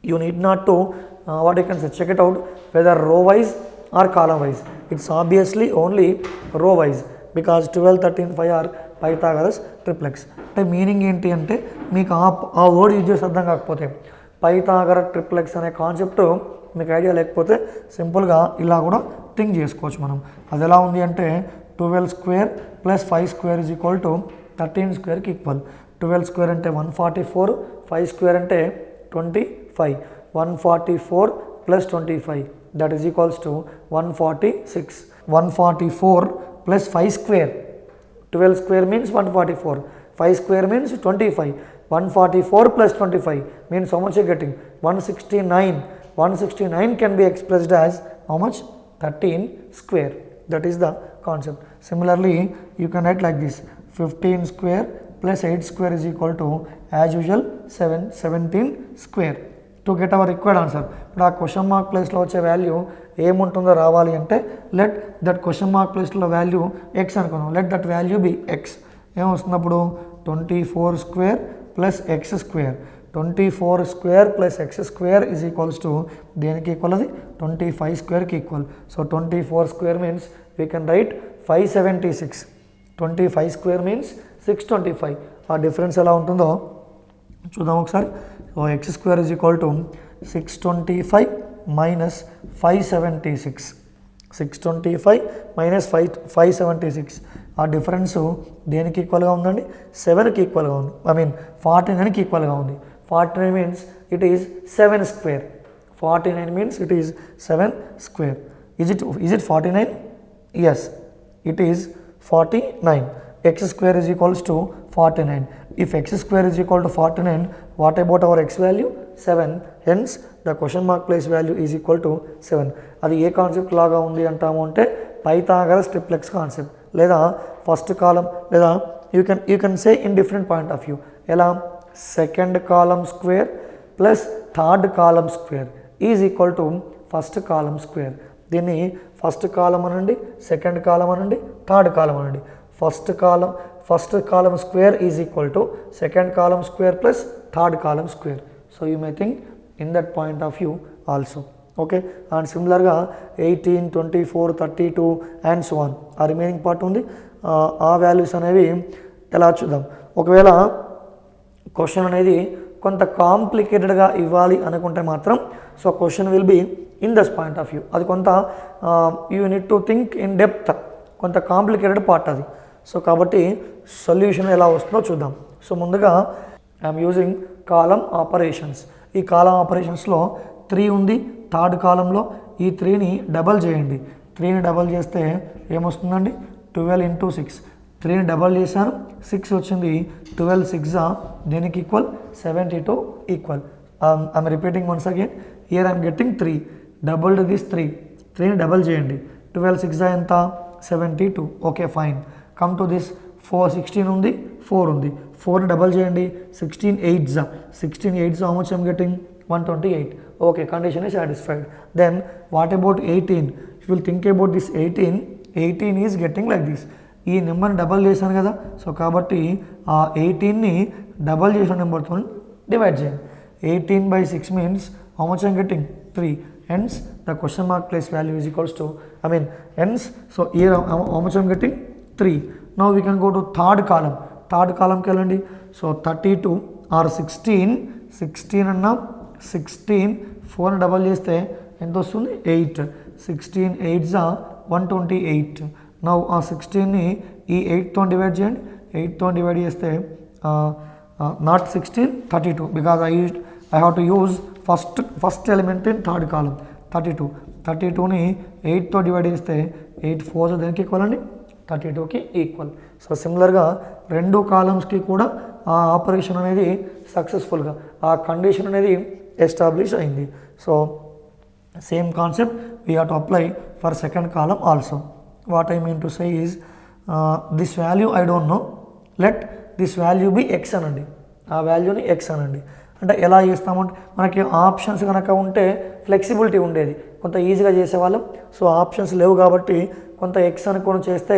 You need not to what you can say check it out whether row wise or column wise. It's obviously only row wise because 12 13 5 are Pythagoras triplex. అంటే meaning ఏంటి అంటే మీకు ఆ word use చేసి అర్థం కాకపోతే Pythagoras triplex అనే concept మీకు ఐడియా లేకపోతే సింపుల్గా ఇలా కూడా థింక్ చేసుకోవచ్చు మనం. అది ఎలా ఉంది అంటే 12 square plus 5 square is equal to 13 స్క్వేర్కి ఈక్వల్. 12 స్క్వేర్ అంటే 144, 5 స్క్వేర్ అంటే 25. 144 plus 25 that is equals to 146. 144 plus 5 square, 12 square means 144, 5 square means 25. 144 plus 25 means how much you are getting? 169. 169 can be expressed as how much? 13 square. That is the concept. Similarly, you can write like this: 15 square plus 8 square is equal to, as usual, 17 square. To get our required answer, ఇప్పుడు ఆ question mark ప్లేస్లో వచ్చే value ఏముంటుందో రావాలి అంటే let that question mark ప్లేస్లో value x అనుకున్నాం. Let that value be x. ఏమొస్తున్నప్పుడు 24 square plus x square. 24 square plus x square is equals to దేనికి ఈక్వల్? అది 25 స్క్వేర్కి ఈక్వల్. So 24 square means we can write 576. 25 square means 625. ఆ డిఫరెన్స్ ఎలా ఉంటుందో చూద్దాం ఒకసారి. So x square is equal to 625 minus 576. 625 minus 576. ఆ డిఫరెన్స్ దేనికి ఈక్వల్గా ఉందండి? 7కి ఈక్వల్గా ఉంది. 49కి ఈక్వల్గా ఉంది. 49 means it is 7 square. 49 means it is 7 square. Is it 49? Yes, it is 49. X square is equals to 49. If x square is equal to 49, what about our x value? 7. Hence, the question mark place value is equal to 7. అది ఏ concept లాగా ఉంది అంటాము అంటే Pythagoras triplex concept, లేదా first column, లేదా you can say in different point of view. ఎలా? Second column square plus third column square is equal to first column square. దీన్ని first column అనండి, సెకండ్ కాలం అనండి, థర్డ్ కాలం అనండి. First column square is equal to second column square plus third column square. So you may think in that point of view also. Okay, and సిమిలర్గా 18, 24, 32 and so on ఆ remaining part ఉంది. ఆ values అనేవి ఎలా చూద్దాం. ఒకవేళ question అనేది కొంత కాంప్లికేటెడ్గా ఇవ్వాలి అనుకుంటే మాత్రం so question will be in this point of view. అది కొంత you need to think in depth, కొంత కాంప్లికేటెడ్ పార్ట్ అది. సో కాబట్టి సొల్యూషన్ ఎలా వస్తుందో చూద్దాం. సో ముందుగా ఐఎమ్ యూజింగ్ కాలం ఆపరేషన్స్. ఈ కాలం ఆపరేషన్స్లో 3 ఉంది థర్డ్ కాలంలో. ఈ 3ని డబల్ చేయండి. 3ని డబల్ చేస్తే ఏమొస్తుందండి? 12 into 6. 3ని డబల్ చేశాను, 6 వచ్చింది. 12 6 దేనికి ఈక్వల్? 72 ఈక్వల్. I'm repeating once again. Here I'm getting 3. Doubled this 3ని డబల్ చేయండి. 12 6 ఎంత? 72. Okay fine. Come to this 16 ఉంది, 4 ఉంది. 4ని డబల్ చేయండి. 16 8 16 8 how much I'm getting? 128. Okay, condition is satisfied. Then what about 18? If you will think about this 18 is getting like this. ఈ నెంబర్ని double చేశాను కదా, సో కాబట్టి ఆ 18ని డబల్ చేసిన నెంబర్తో డివైడ్ చేయండి. 18/6 means how much I'm getting? 3. Hence the question mark place value is equals to, hence, so here how much I'm getting? 3. Now we can go to third column. Third కాలంకి వెళ్ళండి. So 32 or 16 అన్నా 16 4ని double చేస్తే ఎంత వస్తుంది? 8. 16 8 128. Now ఆ 16ని ఈ 8తో divide చేయండి. 8తో డివైడ్ చేస్తే not 16 32 because I have to use first element in third column 32. 32ని 8తో డివైడ్ చేస్తే 8 4 దేనికి ఈక్వల్ అండి? 32కి ఈక్వల్. సో సిమిలర్గా రెండు కాలమ్స్కి కూడా ఆ ఆపరేషన్ అనేది సక్సెస్ఫుల్గా, ఆ కండిషన్ అనేది ఎస్టాబ్లిష్ అయింది. So same concept we have to apply for second column also. What I mean to say is this value I don't know, let this value be X అనండి. ఆ వాల్యూని ఎక్స్ అనండి. అంటే ఎలా చేస్తామంటే మనకి ఆప్షన్స్ కనుక ఉంటే ఫ్లెక్సిబిలిటీ ఉండేది, కొంత ఈజీగా చేసేవాళ్ళం. సో ఆప్షన్స్ లేవు కాబట్టి కొంత ఎక్స్ అనుకోని చేస్తే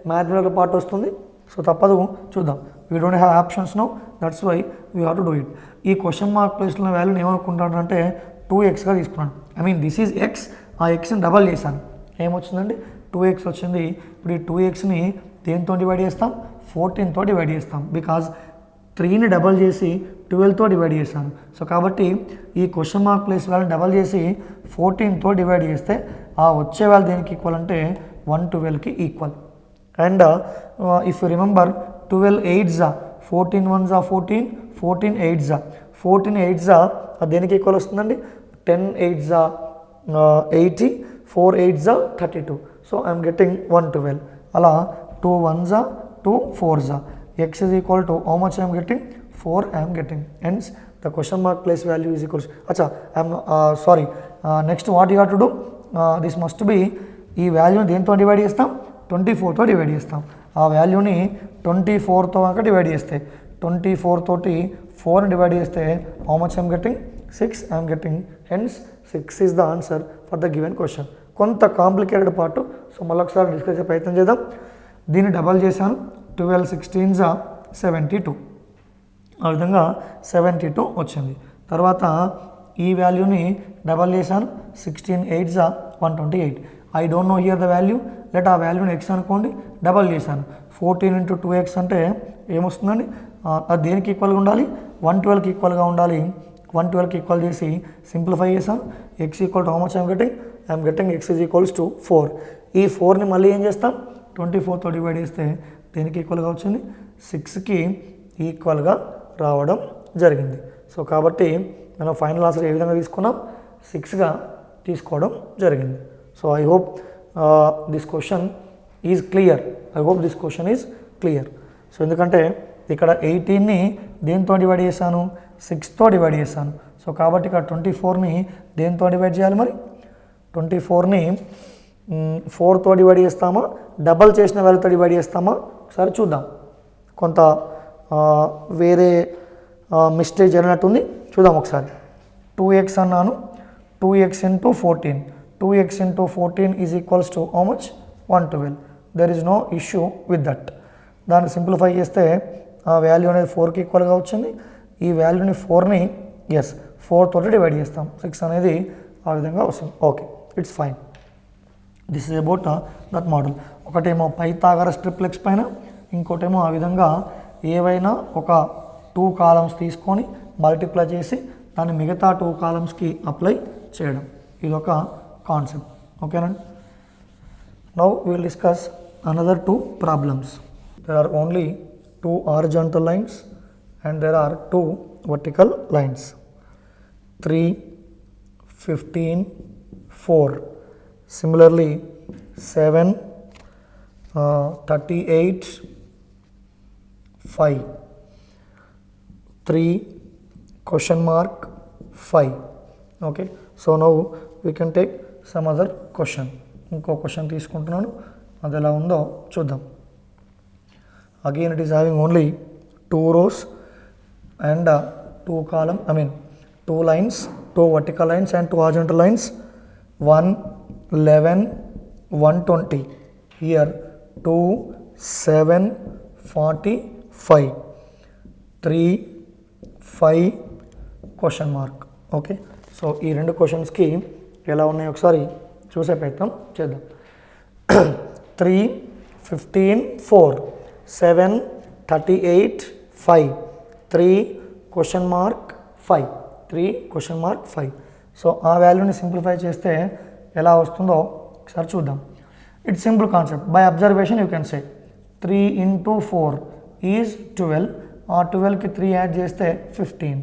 మ్యాథమెటికల్ పార్ట్ వస్తుంది. సో తప్పదు, చూద్దాం. We don't have options no, that's why we have to do it. ఈ క్వశ్చన్ మార్క్ ప్లేస్లో వాల్యూని ఏమనుకుంటానంటే 2xగా తీసుకున్నాను. దిస్ ఈజ్ ఎక్స్, ఆ ఎక్స్ని డబల్ చేశాను. ఏమొచ్చిందండి? 2x వచ్చింది. ఇప్పుడు ఈ 2xని దేంతో డివైడ్ చేస్తాం? 14తో డివైడ్ చేస్తాం. బికాజ్ 3ని డబల్ చేసి 12తో డివైడ్ చేశాను. సో కాబట్టి ఈ క్వశ్చన్ మార్క్ ప్లేస్ వాల్యూని డబల్ చేసి 14తో డివైడ్ చేస్తే ఆ వచ్చే వాల్యూ దేనికి ఈక్వల్ అంటే 112కి ఈక్వల్. And if you remember 12 8s 14 1s 14, 14 8s 14 8s అది దేనికి ఈక్వల్ వస్తుందండి 10 8s 80, 4 8s 32. So I'm getting 112. అలా 2 1s 2 4s. X is equal to how much I am getting? 4 I am getting. Hence the question mark place value is equal to, acha I am sorry, next what you have to do, this must be ఈ వాల్యూని దేంతో divide చేస్తాం 24తో divide చేస్తాం. ఆ వాల్యూని 24తో కనుక divide చేస్తే 24 తోటి 4ని డివైడ్ చేస్తే how much I'm getting 6 I'm getting. Hence 6 is the answer for the given question. కొంత కాంప్లికేటెడ్ పార్ట్, సో మళ్ళీ ఒకసారి డిస్కస్ చేసే ప్రయత్నం చేద్దాం. దీన్ని డబల్ చేశాను 12 16s 72, ఆ విధంగా 72 వచ్చింది. తర్వాత ఈ వాల్యూని డబల్ చేశాను 16 8s 128. I don't no here the value, let ఆ వాల్యూని ఎక్స్ అనుకోండి, డబల్ చేశాను 14 into 2x అంటే ఏమొస్తుందండి, అది దేనికి ఈక్వల్గా ఉండాలి 112కి ఈక్వల్గా ఉండాలి. 112కి ఈక్వల్ చేసి సింప్లిఫై చేశాను. X equal to how much I'm getting X is equals to 4. ఈ 4ని మళ్ళీ ఏం చేస్తాం 24తో డివైడ్ చేస్తే దేనికి ఈక్వల్గా వచ్చింది 6కి ఈక్వల్గా రావడం జరిగింది. సో కాబట్టి మనం ఫైనల్ ఆన్సర్ ఏ విధంగా తీసుకున్నాం 6గా తీసుకోవడం జరిగింది. So I hope this question is clear. So ఎందుకంటే ఇక్కడ 18ని దేంతో డివైడ్ చేశాను 6తో డివైడ్ చేశాను. సో కాబట్టి ఇక్కడ 24ని దేంతో డివైడ్ చేయాలి, మరి 24ని 4తో డివైడ్ చేస్తామా డబల్ చేసిన వాల్యూతో డివైడ్ చేస్తామా ఒకసారి చూద్దాం. కొంత వేరే మిస్టేక్ జరిగినట్టుంది, చూద్దాం ఒకసారి. 2x అన్నాను, 2x into 14, 2x into 14 is equals to how much 112. There is no issue with that. దాన్ని సింప్లిఫై చేస్తే ఆ వాల్యూ అనేది 4కి ఈక్వల్గా వచ్చింది. ఈ వాల్యూని 4ని 4 తోటి డివైడ్ చేస్తాం, 6 అనేది ఆ విధంగా వస్తుంది. Okay, it's fine. This is about that model. ఒకటేమో పైథాగరస్ ట్రిప్లెక్స్ పైన, ఇంకోటేమో ఆ విధంగా ఏవైనా ఒక 2 కాలమ్స్ తీసుకొని మల్టిప్లై చేసి దాన్ని మిగతా 2 కాలమ్స్కి అప్లై చేయడం, ఇదొక కాన్సెప్ట్. ఓకేనండి. Now we will discuss another 2 problems. There are only 2 horizontal lines and there are 2 vertical lines. 3, 15, 4. Similarly 7, 38, 5. 3 question mark 5. Okay, so now we can take some other question. ఇంకో question తీసుకుంటున్నాను, అది ఎలా ఉందో చూద్దాం. Again it is having only 2 rows and 2 column, 2 lines, 2 vertical lines and 2 horizontal lines. 1, 11, 120. Here 2, 7, 45. 3, 5 question mark. Okay, so ఈ 2 క్వశ్చన్స్కి ఎలా ఉన్నాయో ఒకసారి చూసే ప్రయత్నం చేద్దాం. 3, 15, 4, 7, 38, 5, 3 question mark 5, 3 question mark 5. So ఆ వాల్యూని సింప్లిఫై చేస్తే ఎలా వస్తుందో ఒకసారి చూద్దాం. It's simple concept. By observation you can say 3 into 4 is 12. ఆ 12కి 3 యాడ్ చేస్తే 15.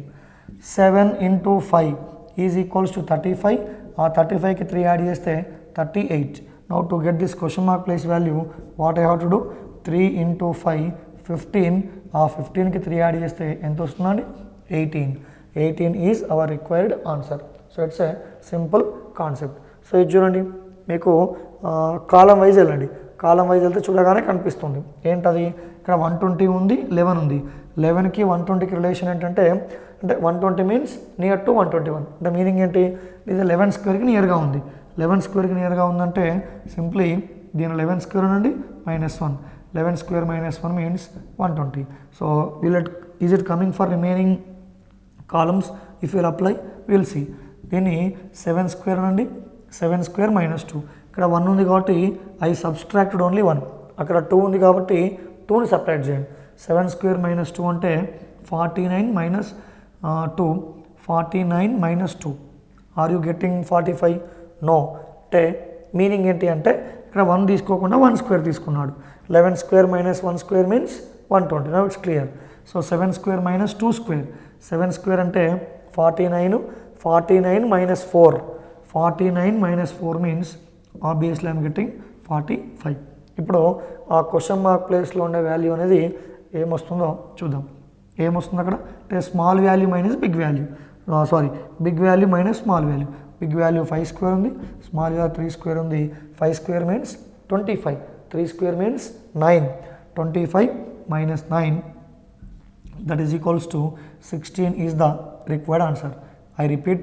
7 into 5 ఈజ్ ఈక్వల్స్ టు 35. ఆ 35కి 3 యాడ్ చేస్తే 38. Now to get this question mark place value what I have to do, 3 into 5 15. ఆ 15కి 3 యాడ్ చేస్తే ఎంత వస్తుందండి 18. 18 is our required answer. So it's a simple concept. So ఇది చూడండి, మీకు కాలం వైజ్ వెళ్ళండి. కాలం వైజ్ వెళ్తే చూడగానే కనిపిస్తుంది ఏంటది, ఇక్కడ 120 ఉంది, 11 ఉంది. 11కి 120కి రిలేషన్ ఏంటంటే, అంటే 120 మీన్స్ నియర్ టు 121. అంటే మీనింగ్ ఏంటి, ఇది 11 స్క్వేర్కి నియర్గా ఉంది. 11 స్క్వేర్కి నియర్గా ఉందంటే సింప్లీ దీని 11 స్క్వేర్ అనండి -1. 11 square -1 means 120. So is it coming for remaining columns? If will apply will see. దీన్ని 7 స్క్వేర్ అనండి, 7 స్క్వేర్ -2. ఇక్కడ 1 ఉంది కాబట్టి ఐ సబ్స్ట్రాక్టెడ్ ఓన్లీ 1. అక్కడ 2 ఉంది కాబట్టి 2ని సబ్ట్రాక్ట్ చేయండి. 7 స్క్వేర్ -2 అంటే 49 - 2. 49 - 2. Are you getting 45? నో. అంటే మీనింగ్ ఏంటి అంటే ఇక్కడ 1 తీసుకోకుండా 1 స్క్వేర్ తీసుకున్నాడు. 11 square minus 1 square means 120. Now it's clear. So 7 square minus 2 square, 7 square అంటే 49, 49 minus 4, 49 minus 4 means obviously I'm getting 45. ఇప్పుడు ఆ క్వశ్చన్ మార్క్ ప్లేస్లో ఉండే వాల్యూ అనేది ఏమొస్తుందో చూద్దాం. ఏమొస్తుంది అక్కడ అంటే small value minus big value, big value minus small value. Big value 5 square ఉంది, స్మాల్ వాల్యూ 3 స్క్వేర్ ఉంది. 5 square means 25, 3 square means 9. 25 minus 9 that is equals to 16 is the required answer. I repeat,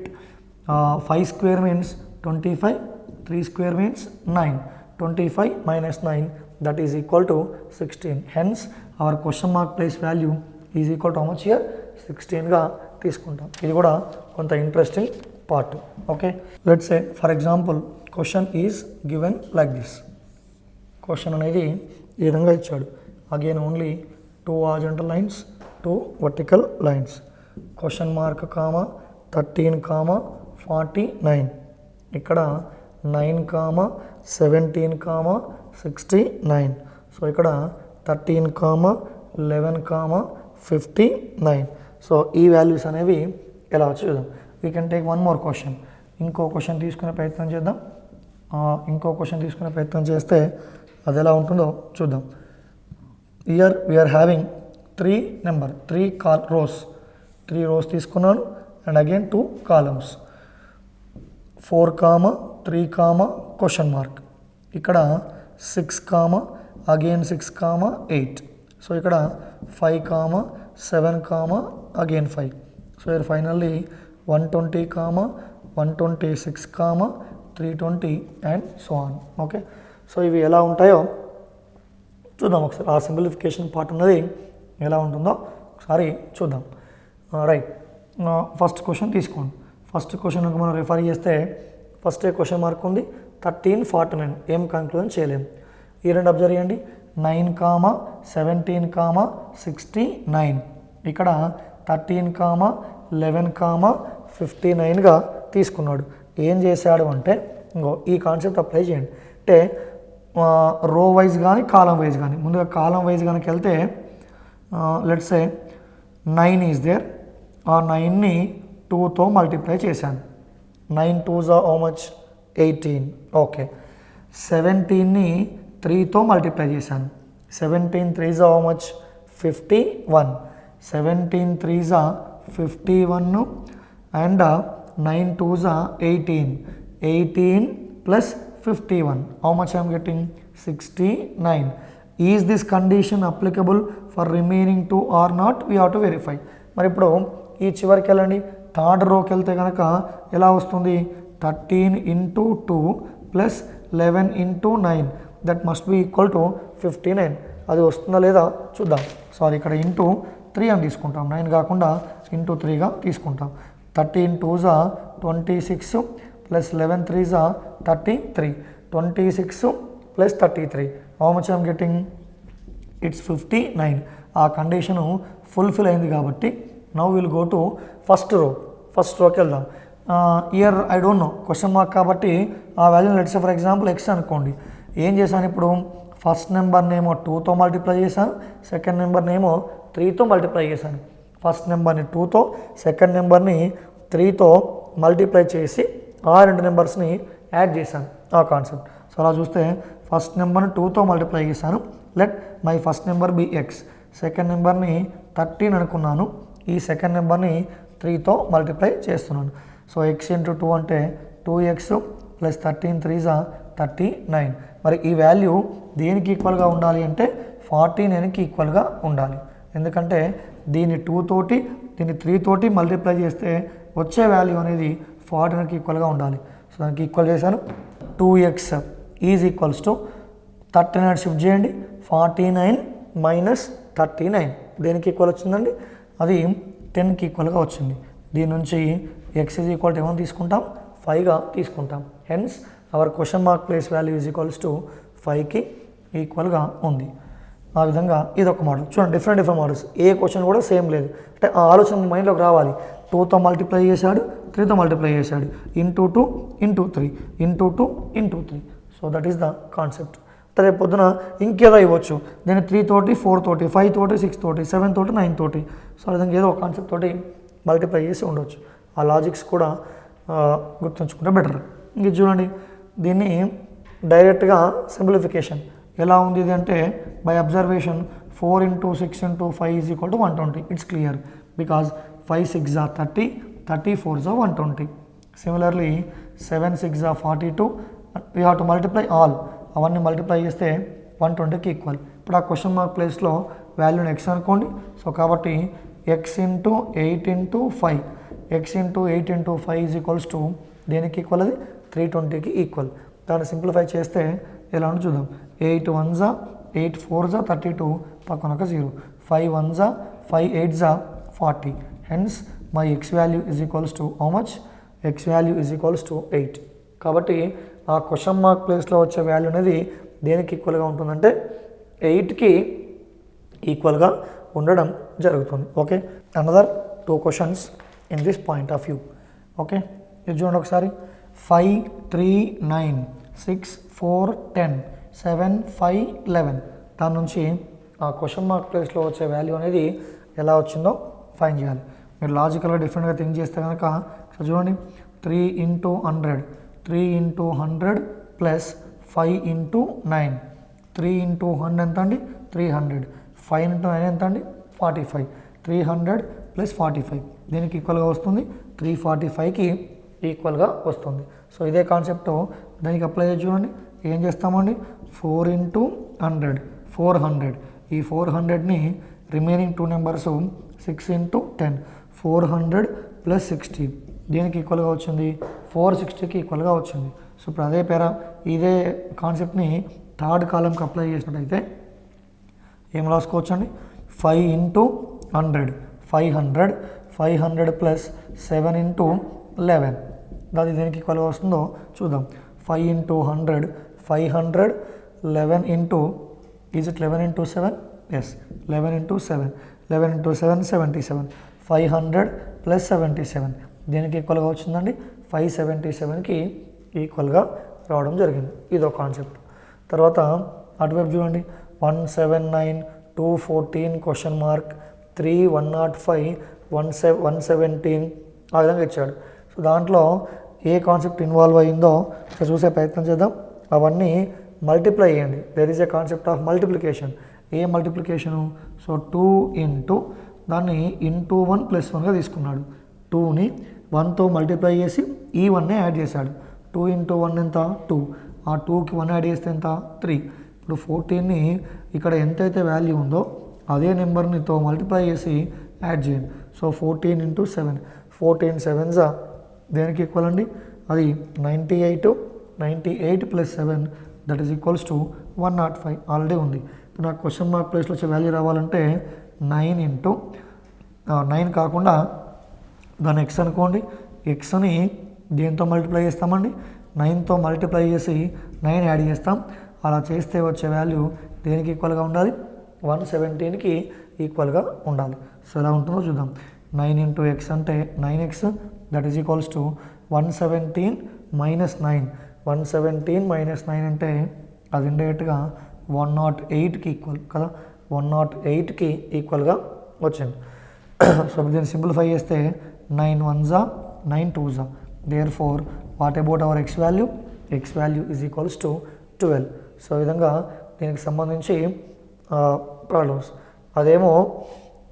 5 square means 25, 3 square means 9. 25 minus 9 that is equal to 16. Hence our question mark place value is equal to how much here? 16 గా తీసుకుంటాం. ఇది కూడా కొంత interesting part. Okay, let's say for example question is given like this. Question అనేది ఈ విధంగా ఇచ్చాడు. Again only 2 horizontal lines, 2 vertical lines. Question mark comma 13 comma 49, ఇక్కడ 9 కామా 17 కామా 69. సో ఇక్కడ 13 కామా 11 కామా 59. సో ఈ వాల్యూస్ అనేవి ఎలా వచ్చి చూద్దాం. We can take one more question. ఇంకో క్వశ్చన్ తీసుకునే ప్రయత్నం చేద్దాం. ఇంకో క్వశ్చన్ తీసుకునే ప్రయత్నం చేస్తే అది ఎలా ఉంటుందో చూద్దాం. ఇయర్ వీఆర్ హ్యావింగ్ 3 rows తీసుకున్నాను and again 2 columns. 4 comma 3 comma question mark, ఇక్కడ 6 కామా అగైన్ 6 కామా 8. సో ఇక్కడ 5 కామా 7 కామా అగైన్ 5. సో ఇక్కడ finally 120 comma 126 comma 320 and so on. Okay, so ఇవి ఎలా ఉంటాయో చూద్దాం ఒకసారి. ఆ సింప్లిఫికేషన్ పార్ట్ అన్నది ఎలా ఉంటుందో ఒకసారి చూద్దాం. రైట్, ఫస్ట్ క్వశ్చన్ తీసుకోండి. ఫస్ట్ క్వశ్చన్ మనం రిఫర్ చేస్తే ఫస్ట్ క్వశ్చన్ మార్క్ ఉంది 13, 49. ఏం కంక్లూజన్ చేయలేము. ఈ రెండు అబ్జర్వ్ చేయండి. 9 కామా 17 కామా 69, ఇక్కడ 13 కామా 11 కామా 59గా తీసుకున్నాడు. ఏం చేశాడు అంటే ఇంకో ఈ కాన్సెప్ట్ అప్లై చేయండి. అంటే రో వైజ్ కానీ కాలం వైజ్ కానీ, ముందుగా కాలం వైజ్ కనుక వెళ్తే లెట్స్ సే 9 ఈజ్ దేర్. ఆ 9ని 2తో మల్టిప్లై చేశాను. 9 2s are how much? 18. Okay, 17ని 3తో మల్టిప్లై చేశాను. 17 3s are how much? 51. 17 3s are 51 and 9 2s are 18. 18 plus 51. How much I am getting? 69. Is this condition applicable for remaining 2 or not? We have to verify. మరి ఇప్పుడు ఈ చివరికి వెళ్ళండి. Third రోకి వెళ్తే కనుక ఎలా వస్తుంది? 13 into 2 plus 11 into 9 that must be equal to 59. అది వస్తుందా లేదా చూద్దాం. సారీ, ఇక్కడ ఇంటూ 3 అని తీసుకుంటాం, 9 కాకుండా ఇంటూ 3గా తీసుకుంటాం. 13 2s are 26 plus 11 3s are 33. 26 plus 33. How much I am getting? It's 59. ఆ కండిషను ఫుల్ఫిల్ అయింది కాబట్టి now will go to first రోకి వెళ్దాం. Here I don't know, question mark కాబట్టి ఆ వాల్యూ లెట్స్ ఫర్ ఎగ్జాంపుల్ ఎక్స్ అనుకోండి. ఏం చేశాను ఇప్పుడు? ఫస్ట్ నెంబర్నేమో 2తో మల్టిప్లై చేశాను, సెకండ్ నెంబర్నేమో 3తో మల్టిప్లై చేశాను. ఫస్ట్ నెంబర్ని 2తో, సెకండ్ నెంబర్ని 3తో మల్టిప్లై చేసి ఆ రెండు నెంబర్స్ని యాడ్ చేశాను. ఆ కాన్సెప్ట్. సో అలా చూస్తే ఫస్ట్ నెంబర్ని 2తో మల్టిప్లై చేశాను. Let my first number be X. Second నెంబర్ని 13 అనుకున్నాను. ఈ సెకండ్ నెంబర్ని 3తో మల్టిప్లై చేస్తున్నాను. సో ఎక్స్ ఇంటూ 2 అంటే 2x ప్లస్ 13 3s are 39. మరి ఈ వాల్యూ దేనికి ఈక్వల్గా ఉండాలి అంటే 49కి ఈక్వల్గా ఉండాలి. ఎందుకంటే దీన్ని 2 తోటి దీన్ని 3 తోటి మల్టిప్లై చేస్తే వచ్చే వాల్యూ అనేది 49కి ఈక్వల్గా ఉండాలి. సో దానికి ఈక్వల్ చేశాను. 2x is equals to 39 shift చేయండి. 49 మైనస్ 39 దేనికి ఈక్వల్ వచ్చిందండి? అది 10కి ఈక్వల్గా వచ్చింది. దీని నుంచి ఎక్స్ ఈజ్ ఈక్వల్ టు ఏమని తీసుకుంటాం? 5గా తీసుకుంటాం. Hence our question mark place value is equals to 5కి ఈక్వల్గా ఉంది. ఆ విధంగా ఇది ఒక మోడల్. చూడండి, డిఫరెంట్ మోడల్స్. ఏ క్వశ్చన్ కూడా సేమ్ లేదు. అంటే ఆ ఆలోచన మైండ్లోకి రావాలి. 2తో మల్టిప్లై చేశాడు, 3తో మల్టిప్లై చేశాడు, into 2 into 3 into 2 into 3. That is the concept. రేపు పొద్దున ఇంకేదో ఇవ్వచ్చు, దీన్ని 3 తోటి 4 తోటి 5 తోటి 6 తోటి 7 తోటి 9 తోటి, సో విధంగా ఏదో ఒక కాన్సెప్ట్ తోటి మల్టిప్లై చేసి ఉండవచ్చు. ఆ లాజిక్స్ కూడా గుర్తుంచుకుంటే బెటర్. ఇంక చూడండి, దీన్ని డైరెక్ట్గా సింప్లిఫికేషన్ ఎలా ఉంది ఇది అంటే by observation 4 into 6 into 5 is equal to 120. It's clear because 5 6 are 30, 30 4s are 120. Similarly 7 6 are 42. We have to multiply all. అవన్నీ మల్టిప్లై చేస్తే 120కి ఈక్వల్. ఇప్పుడు ఆ క్వశ్చన్ మార్క్ ప్లేస్లో వాల్యూని ఎక్స్ అనుకోండి. సో కాబట్టి X into 8 into 5, X into 8 into 5 is equals to దేనికి ఈక్వల్, అది 320కి ఈక్వల్. దాన్ని సింప్లిఫై చేస్తే ఎలా ఉందో చూద్దాం. 8 1s 8 4s 32, పక్కన ఒక 0, 5 1s 5 8s 40. Hence my ex value is equals to how much, X value is equals to 8. కాబట్టి ఆ క్వశ్చన్ మార్క్ ప్లేస్లో వచ్చే వాల్యూ అనేది దేనికి ఈక్వల్గా ఉంటుందంటే 8కి ఈక్వల్గా ఉండడం జరుగుతుంది. Okay, another 2 questions in this point of view. Okay, ఇది చూడండి ఒకసారి. 5 3 9 6 4 10 7 5 11. దాని నుంచి ఆ క్వశ్చన్ మార్క్ ప్లేస్లో వచ్చే వాల్యూ అనేది ఎలా వచ్చిందో ఫైండ్ చేయాలి. మీరు లాజికల్గా డిఫరెంట్గా థింక్ చేస్తే కనుక చూడండి, 3 into 100, 3 into 100 plus 5 into 9, 3 into 100 ఎంత అండి 300, 5 into 9 ఎంత అండి 45, 300 ప్లస్ 45 దీనికి ఈక్వల్గా వస్తుంది, 345కి ఈక్వల్గా వస్తుంది. సో ఇదే కాన్సెప్ట్ దానికి అప్లై చేసి చూడండి. ఏం చేస్తామండి, 4 into 100 400, ఈ 400ని రిమైనింగ్ 2 నెంబర్స్ 6 into 10, 400 ప్లస్ 60 దీనికి ఈక్వల్గా వచ్చింది, 460కి ఈక్వల్గా వచ్చింది. సో ఇప్పుడు ఇదే కాన్సెప్ట్ని థర్డ్ కాలంకి అప్లై చేసినట్టయితే ఏం రాసుకోవచ్చు అండి, 5 into 100 500, 500 ప్లస్ 7 into 11 అది దేనికి ఈక్వల్గా వస్తుందో చూద్దాం. 5 into 100 500, 11 into, is it 11 into 7? Yes, 11 into 7, 11 into 7 77, 500 plus 77 దీనికి ఈక్వల్గా వచ్చిందండి 577కి ఈక్వల్గా రావడం జరిగింది. ఇదో కాన్సెప్ట్. తర్వాత అటువైపు చూడండి, 179 214 క్వశ్చన్ మార్క్ 3 105 117 ఆ విధంగా ఇచ్చాడు. సో దాంట్లో ఏ కాన్సెప్ట్ ఇన్వాల్వ్ అయ్యిందో చూసే ప్రయత్నం చేద్దాం. అవన్నీ మల్టిప్లై చేయండి. There is a concept of multiplication. A multiplication, so 2 into దాన్ని ఇంటూ 1 ప్లస్ 1గా తీసుకున్నాడు. 2ని 1తో మల్టిప్లై చేసి ఈ 1నే యాడ్ చేశాడు. 2 into 1 ఎంత 2, ఆ 2కి 1 యాడ్ చేస్తే ఎంత 3. ఇప్పుడు 14ని ఇక్కడ ఎంతైతే వాల్యూ ఉందో అదే నెంబర్నితో మల్టిప్లై చేసి యాడ్ చేయండి. సో 14 into 7, 14 7s దేనికి ఈక్వల్ అండి, అది 98, 98 plus 7 that is equals to 105 already ఉంది. ఇప్పుడు నాకు క్వశ్చన్ మార్క్ ప్లేస్లో వచ్చే వాల్యూ రావాలంటే 9 into 9 కాకుండా దాన్ని ఎక్స్ అనుకోండి. ఎక్స్ని దేంతో మల్టిప్లై చేస్తామండి, 9తో మల్టిప్లై చేసి 9 యాడ్ చేస్తాం. అలా చేస్తే వచ్చే వాల్యూ దేనికి ఈక్వల్గా ఉండాలి, 117కి ఈక్వల్గా ఉండాలి. సో ఎలా ఉంటుందో చూద్దాం. 9 into x అంటే 9x that is equals to 117 minus 9, 117 minus 9 అంటే అది ఇండైరెక్ట్గా 108కి ఈక్వల్ కదా, 108కి ఈక్వల్గా వచ్చింది. సో దీన్ని సింప్లిఫై చేస్తే 9 1s 9 2s, there for what about our X value, X value is equals to 12. So ఈ విధంగా దీనికి సంబంధించి ప్రాబ్లమ్స్. అదేమో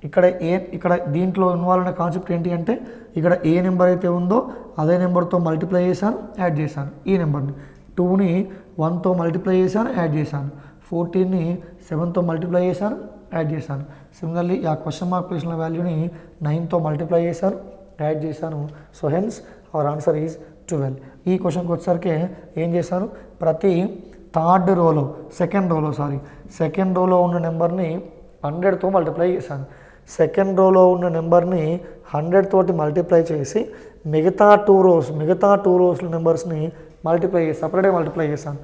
ఇక్కడ దీంట్లో ఇన్వాల్వ్ అయిన కాన్సెప్ట్ ఏంటి అంటే, ఇక్కడ ఏ నెంబర్ అయితే ఉందో అదే నెంబర్తో మల్టిప్లై చేశాను, యాడ్ చేశాను. ఈ నెంబర్ని 2ని 1తో మల్టిప్లై చేశాను, యాడ్ చేశాను. 14ని 7తో మల్టిప్లై చేశాను, యాడ్ చేశాను. సిమిలర్లీ ఆ క్వశ్చన్ మార్క్ ప్లేస్లో వాల్యూని 9తో మల్టిప్లై చేశాను, యాడ్ చేశాను. So hence our answer is 12. ఈ క్వశ్చన్కి వచ్చేసరికి ఏం చేశాను, ప్రతి సెకండ్ రోలో ఉన్న నెంబర్ని 100తో మల్టిప్లై చేశాను. సెకండ్ రోలో ఉన్న నెంబర్ని 100 తోటి మల్టిప్లై చేసి మిగతా టూ రోస్ల నెంబర్స్ని సపరేట్గా మల్టిప్లై చేశాను.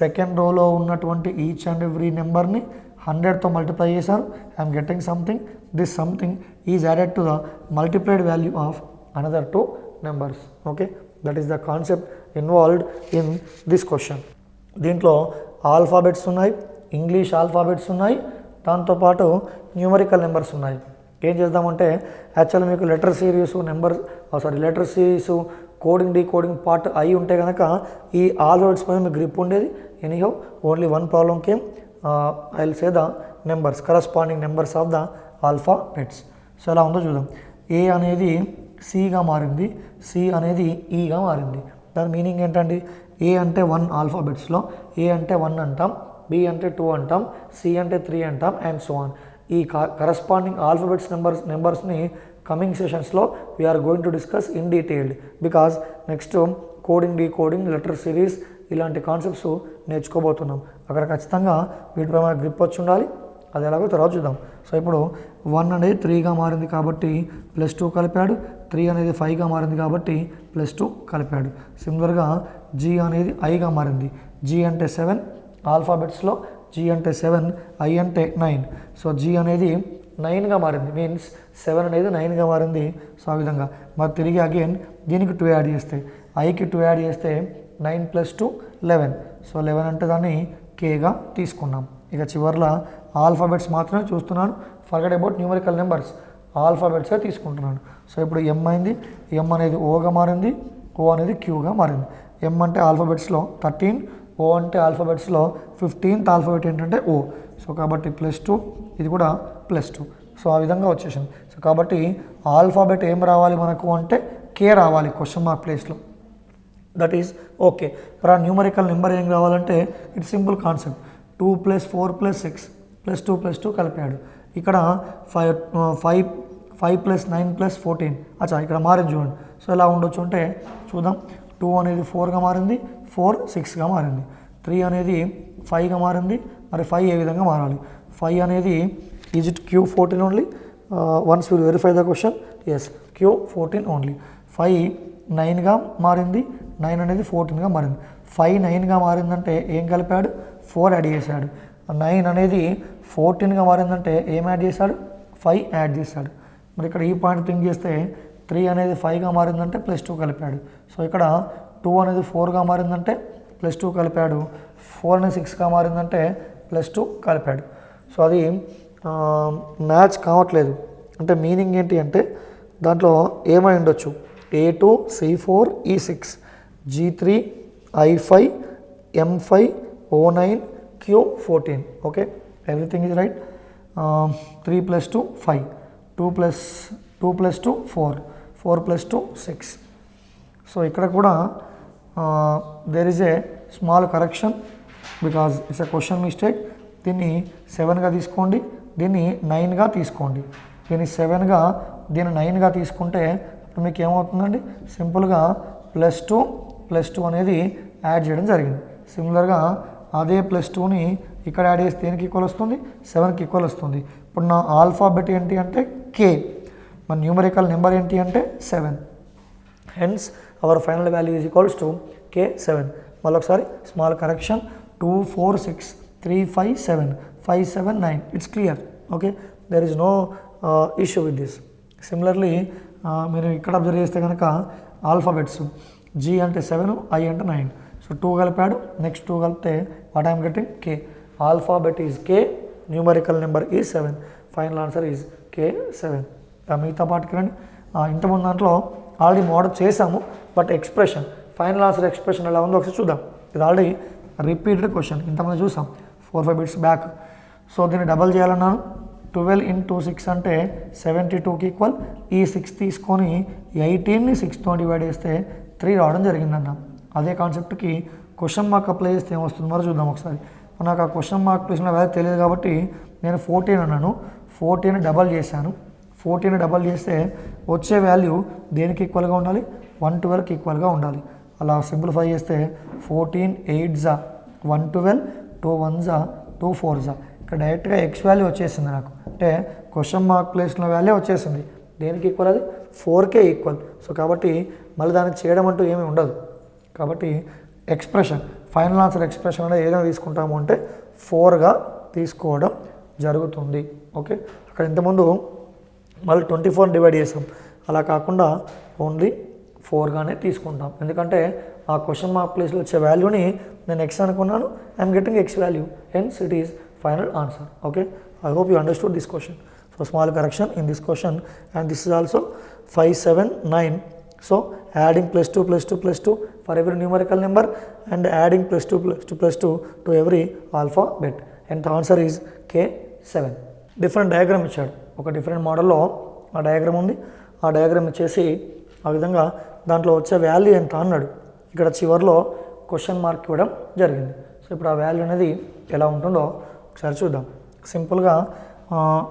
సెకండ్ రోలో ఉన్నటువంటి ఈచ్ అండ్ ఎవ్రీ నెంబర్ని 100తో మల్టిప్లై చేశాను. I'm getting something, this something is added to the multiplied value of another 2 numbers. Okay, that is the concept involved in this question. దీంట్లో alphabets ఉన్నాయి, English alphabets ఉన్నాయి, దాంతోపాటు numerical numbers ఉన్నాయి. ఏం చేద్దామంటే actually మీకు letter series letter series coding decoding part అయి ఉంటే కనుక ఈ ఆల్ఫాబెట్స్ పైన మీకు గ్రిప్ ఉండేది. Anyhow only one problem came, I will say the numbers, corresponding numbers of the alphabets. So ఎలా ఉందో చూద్దాం. ఏ అనేది సిగా మారింది, సి అనేది ఈగా మారింది. దాని మీనింగ్ ఏంటండి? ఏ అంటే 1 ఆల్ఫాబెట్స్లో ఏ అంటే 1 అంటాం, బి అంటే 2 అంటాం, సి అంటే 3 అంటాం, అండ్ సో ఆన్. ఈ కరస్పాండింగ్ ఆల్ఫాబెట్స్ నెంబర్స్ని కమింగ్ సెషన్స్లో we're going to discuss in detailed. Because next coding decoding letter series ఇలాంటి కాన్సెప్ట్స్ నేర్చుకోబోతున్నాం. అక్కడ ఖచ్చితంగా వీటిపై మన గ్రిప్ వచ్చి ఉండాలి. అది ఎలాగో తర్వాత చూద్దాం. సో ఇప్పుడు 1 అనేది 3గా మారింది కాబట్టి +2 కలిపాడు, 3 అనేది 5గా మారింది కాబట్టి +2 కలిపాడు. సిమిలర్గా జీ అనేది ఐగా మారింది. జీ అంటే 7 ఆల్ఫాబెట్స్లో, జీ అంటే 7, ఐ అంటే 9. సో జీ అనేది 9గా మారింది, మీన్స్ 7 అనేది 9గా మారింది. సో ఆ విధంగా మరి తిరిగి అగైన్ దీనికి 2 యాడ్ చేస్తే, ఐకి 2 యాడ్ చేస్తే 9 + 2 11. సో 11 అంటే దాన్ని కేగా తీసుకున్నాం. ఇక చివర్లో ఆల్ఫాబెట్స్ మాత్రమే చూస్తున్నాను, ఫర్గెట్ అబౌట్ న్యూమరికల్ నెంబర్స్, ఆల్ఫాబెట్సే తీసుకుంటున్నాను. సో ఇప్పుడు ఎం అయింది, ఎం అనేది ఓగా మారింది, ఓ అనేది క్యూగా మారింది. ఎం అంటే ఆల్ఫాబెట్స్లో 13, ఓ అంటే ఆల్ఫాబెట్స్లో 15th ఆల్ఫాబెట్ ఏంటంటే ఓ. సో కాబట్టి +2, ఇది కూడా +2. సో ఆ విధంగా వచ్చేసింది. సో కాబట్టి ఆల్ఫాబెట్ ఏం రావాలి మనకు అంటే కే రావాలి క్వశ్చన్ మార్క్ ప్లేస్లో. That is okay. మరి ఆ న్యూమరికల్ నెంబర్ ఏం రావాలంటే ఇట్స్ సింపుల్ కాన్సెప్ట్. 2 + 4 + 6 +2 +2 కలిపాడు. ఇక్కడ 5 + 9 + 14. అచ్చా ఇక్కడ మారింది చూడండి. సో ఎలా ఉండొచ్చు అంటే చూద్దాం. 2 అనేది 4గా మారింది, 4 6గా మారింది, 3 అనేది 5గా మారింది. మరి 5 ఏ విధంగా మారాలి? 5 అనేది is it Q14 only? Once will verify the question. Yes, Q14 only. 5 9గా మారింది, 9 అనేది 14గా మారింది. 5 9గా మారిందంటే ఏం కలిపాడు? 4 యాడ్ చేశాడు. 9 అనేది 14గా మారిందంటే ఏం యాడ్ చేశాడు? 5 యాడ్ చేశాడు. మరి ఇక్కడ ఈ పాయింట్ థింక్ చేస్తే 3 అనేది 5గా మారిందంటే +2 కలిపాడు. సో ఇక్కడ 2 అనేది 4గా మారిందంటే +2 కలిపాడు, 4 అనేది 6గా మారిందంటే +2 కలిపాడు. సో అది మ్యాచ్ కావట్లేదు. అంటే మీనింగ్ ఏంటి అంటే దాంట్లో ఏమై ఉండొచ్చు? A2 C4 E6 G3 I5 M5 O9 Q14. Okay, everything is right. 3 + 2 5, 2 + 2 4, 4 + 2 6. So ఇక్కడ కూడా there is a small correction because it's a question mistake. దీన్ని 7గా తీసుకోండి, దీన్ని 9గా తీసుకోండి. దీన్ని 7గా, దీన్ని 9గా తీసుకుంటే ఇప్పుడు మీకు ఏమవుతుందండి? సింపుల్గా +2 అనేది యాడ్ చేయడం జరిగింది. సిమిలర్గా అదే +2ని ఇక్కడ యాడ్ చేస్తే దేనికి ఈక్వల్ వస్తుంది? 7కి ఈక్వల్ వస్తుంది. ఇప్పుడు నా ఆల్ఫాబెట్ ఏంటి అంటే కే, మన న్యూమరికల్ నెంబర్ ఏంటి అంటే 7. Hence our final value is equals to K7. మళ్ళొకసారి small correction. 2 4 6 3 5 7 5 7 9. It's clear. Okay, there is no issue with this. Similarly మీరు ఇక్కడ అబ్జర్వ్ చేస్తే కనుక ఆల్ఫాబెట్స్ జీ అంటే 7, ఐ అంటే 9. సో 2 కలిపాడు, నెక్స్ట్ 2 కలిపితే what I'm getting? K. Alphabet is K, numerical number is 7. Final answer is K7. మిగతా పార్ట్కి రండి. ఇంతకుముందు దాంట్లో ఆల్రెడీ మోడల్ చేసాము, but expression, final answer expression ఎలా ఉందో ఒకసారి చూద్దాం. ఇది ఆల్రెడీ రిపీటెడ్ క్వశ్చన్, ఇంతకుముందు చూసాం 4-5 బిట్స్ బ్యాక్. సో దీన్ని డబల్ చేయాలన్నాను. 12 × 6 అంటే 72కి ఈక్వల్. ఈ 6 తీసుకొని 18ని 6తో డివైడ్ చేస్తే 3 రావడం జరిగిందన్న. అదే కాన్సెప్ట్కి క్వశ్చన్ మార్క్ అప్లై చేస్తే ఏమొస్తుంది మరో చూద్దాం ఒకసారి. నాకు ఆ క్వశ్చన్ మార్క్ ప్లేస్లో వాల్యూ తెలియదు కాబట్టి నేను 14 అన్నాను, 14ని డబల్ చేశాను. 14ని డబల్ చేస్తే వచ్చే వాల్యూ దేనికి ఈక్వల్గా ఉండాలి? 112కి ఈక్వల్గా ఉండాలి. అలా సింప్లిఫై చేస్తే 14 8s 112, 2 1s 2 4s. ఇక్కడ డైరెక్ట్గా ఎక్స్ వాల్యూ వచ్చేసింది నాకు. అంటే క్వశ్చన్ మార్క్ ప్లేస్లో వాల్యూ వచ్చేసింది. దేనికి ఈక్వల్? అది 4కే ఈక్వల్. సో కాబట్టి మళ్ళీ దాన్ని చేయడం అంటూ ఏమీ ఉండదు. కాబట్టి ఎక్స్ప్రెషన్, ఫైనల్ ఆన్సర్ ఎక్స్ప్రెషన్ అనేది ఏదైనా తీసుకుంటాము అంటే 4గా తీసుకోవడం జరుగుతుంది. ఓకే, అక్కడ ఇంతకుముందు మళ్ళీ 24 డివైడ్ చేసాం, అలా కాకుండా ఓన్లీ 4గానే తీసుకుంటాం. ఎందుకంటే ఆ క్వశ్చన్ మార్క్ ప్లేస్లో వచ్చే వాల్యూని నేను ఎక్స్ అనుకున్నాను, I'm getting X value, hence it is final answer. Okay, I hope you understood this question. So small correction in this question, and this is also 5, 7, 9. So adding plus 2 plus 2 plus 2 for every numerical number and adding plus 2 plus 2 plus 2 to every alphabet, and the answer is K7. Different diagram ఇచ్చాడు, ఒక different మోడల్లో ఆ diagram ఉంది. ఆ diagram ఇచ్చేసి ఆ విధంగా దాంట్లో వచ్చే వాల్యూ ఎంత అన్నాడు. ఇక్కడ చివరిలో క్వశ్చన్ మార్క్ ఇవ్వడం జరిగింది. సో ఇప్పుడు ఆ వాల్యూ అనేది ఎలా ఉంటుందో ఒకసారి చూద్దాం. సింపుల్గా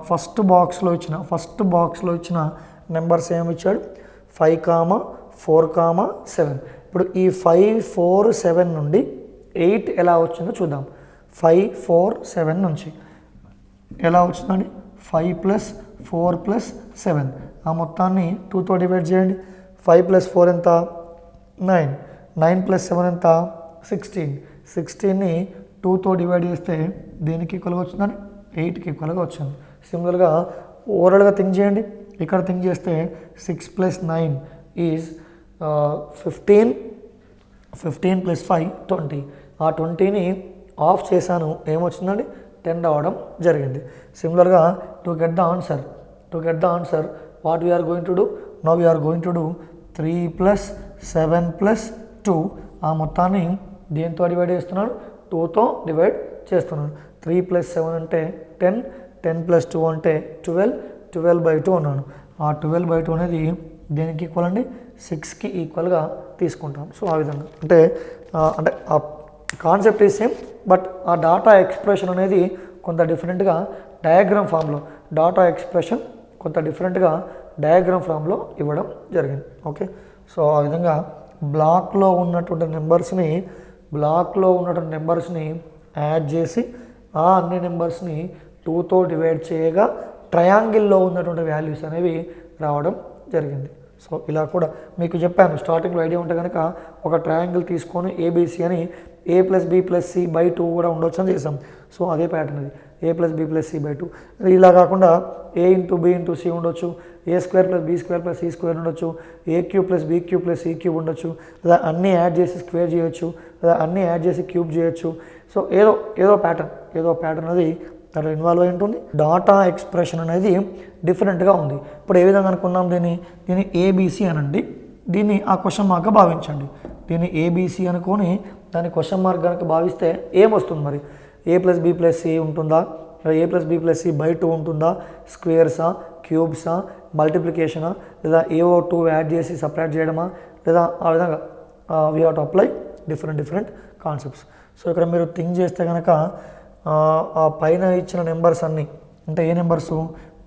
ఫస్ట్ బాక్స్లో ఇచ్చిన నెంబర్స్ ఏమి ఇచ్చాడు, 5, 4, 7. ఇప్పుడు ఈ 5, 4, 7 నుండి 8 ఎలా వచ్చిందో చూద్దాం. 5, 4, 7 నుంచి ఎలా వచ్చిందండి, 5 + 4 + 7. ఆ మొత్తాన్ని 2తో డివైడ్ చేయండి. 5 + 4 ఎంత, 9. 9 + 7 ఎంత, 16. 16ని 2తో డివైడ్ చేస్తే దేనికి ఈక్వల్గా వచ్చిందని, 8కి ఈక్వల్గా వచ్చింది. సిమిలర్గా ఓవరాల్గా థింక్ చేయండి. ఇక్కడ థింక్ చేస్తే 6 + 9 ఈజ్ 15. 15 + 5 20. ఆ 20ని ఆఫ్ చేశాను, ఏమొచ్చిందండి, 10 రావడం జరిగింది. సిమిలర్గా to get the answer what we're going to do, now we're going to do 3 + 7 + 2. ఆ మొత్తాన్ని దేంతో డివైడ్ చేస్తున్నాడు, 2తో డివైడ్ చేస్తున్నాడు. 3 + 7 అంటే 10, 10 + 2 అంటే 12, 12/2 అన్నాను. ఆ 12/2 అనేది దేనికి ఈక్వల్ అండి, 6కి ఈక్వల్గా తీసుకుంటాం. సో ఆ విధంగా అంటే ఆ కాన్సెప్ట్ ఈజ్ సేమ్, బట్ ఆ డాటా ఎక్స్ప్రెషన్ అనేది కొంత డిఫరెంట్గా డయాగ్రామ్ ఫామ్లో ఇవ్వడం జరిగింది. ఓకే, సో ఆ విధంగా బ్లాక్లో ఉన్నటువంటి నెంబర్స్ని యాడ్ చేసి ఆ అన్ని నెంబర్స్ని 2తో డివైడ్ చేయగా ట్రయాంగిల్లో ఉన్నటువంటి వాల్యూస్ అనేవి రావడం జరిగింది. సో ఇలా కూడా మీకు చెప్పాను, స్టార్టింగ్లో ఐడియా ఉంటే కనుక ఒక ట్రయాంగిల్ తీసుకొని ABC అని A + B + C/2 కూడా ఉండొచ్చు అని చేసాం. సో అదే ప్యాటర్న్ అది, A + B + C/2. ఇలా కాకుండా A × B × C ఉండొచ్చు, A² + B² + C² ఉండొచ్చు, A³ + B³ + C³ ఉండొచ్చు, లేదా అన్నీ యాడ్ చేసి స్క్వేర్ చేయొచ్చు, లేదా అన్నీ యాడ్ చేసి క్యూబ్ చేయొచ్చు. సో ఏదో ప్యాటర్న్ అది దాంట్లో ఇన్వాల్వ్ అయి ఉంటుంది. డాటా ఎక్స్ప్రెషన్ అనేది డిఫరెంట్గా ఉంది. ఇప్పుడు ఏ విధంగా అనుకున్నాం, దీన్ని ABC అనండి, దీన్ని ఆ క్వశ్చన్ మార్క్గా భావించండి. దీన్ని ABC అనుకొని దాన్ని క్వశ్చన్ మార్క్ కనుక భావిస్తే ఏమొస్తుంది మరి, A + B + C ఉంటుందా, A + B + C/2 ఉంటుందా, స్క్వేర్సా, క్యూబ్సా, మల్టిప్లికేషనా, లేదా ఏవో 2 యాడ్ చేసి సపరేట్ చేయడమా, లేదా ఆ విధంగా we have to apply different concepts. So ఇక్కడ మీరు థింక్ చేస్తే కనుక ఆ పైన ఇచ్చిన నెంబర్స్ అన్నీ అంటే ఏ నెంబర్స్,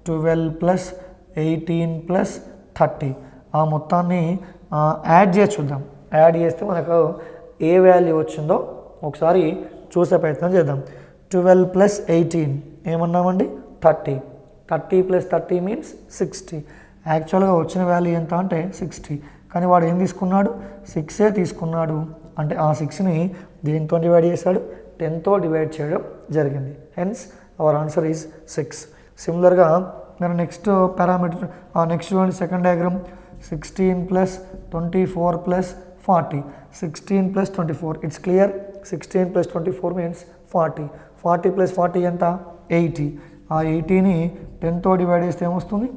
12 + 18 + 30. ఆ మొత్తాన్ని యాడ్ చేసి చూద్దాం. యాడ్ చేస్తే మనకు ఏ వాల్యూ వచ్చిందో ఒకసారి చూసే ప్రయత్నం చేద్దాం. 12 + 18 ఏమన్నామండి, 30. 30 + 30 మీన్స్ 60. యాక్చువల్గా వచ్చిన వాల్యూ ఎంత అంటే 60, కానీ వాడు ఏం తీసుకున్నాడు, 6 తీసుకున్నాడు. అంటే ఆ 6ని దేంతో డివైడ్ చేశాడు, 10తో డివైడ్ చేయడం జరిగింది. Hence our answer is 6. సిమిలర్గా నేను నెక్స్ట్ పారామీటర్, నెక్స్ట్ చూడండి second diagram. 16 + 24 + 40. 16 + 24, it's clear. 16 + 24 means 40. 40 + 40 ఎంత, 80. ఆ 80ని 10తో డివైడ్ చేస్తే ఏమొస్తుంది,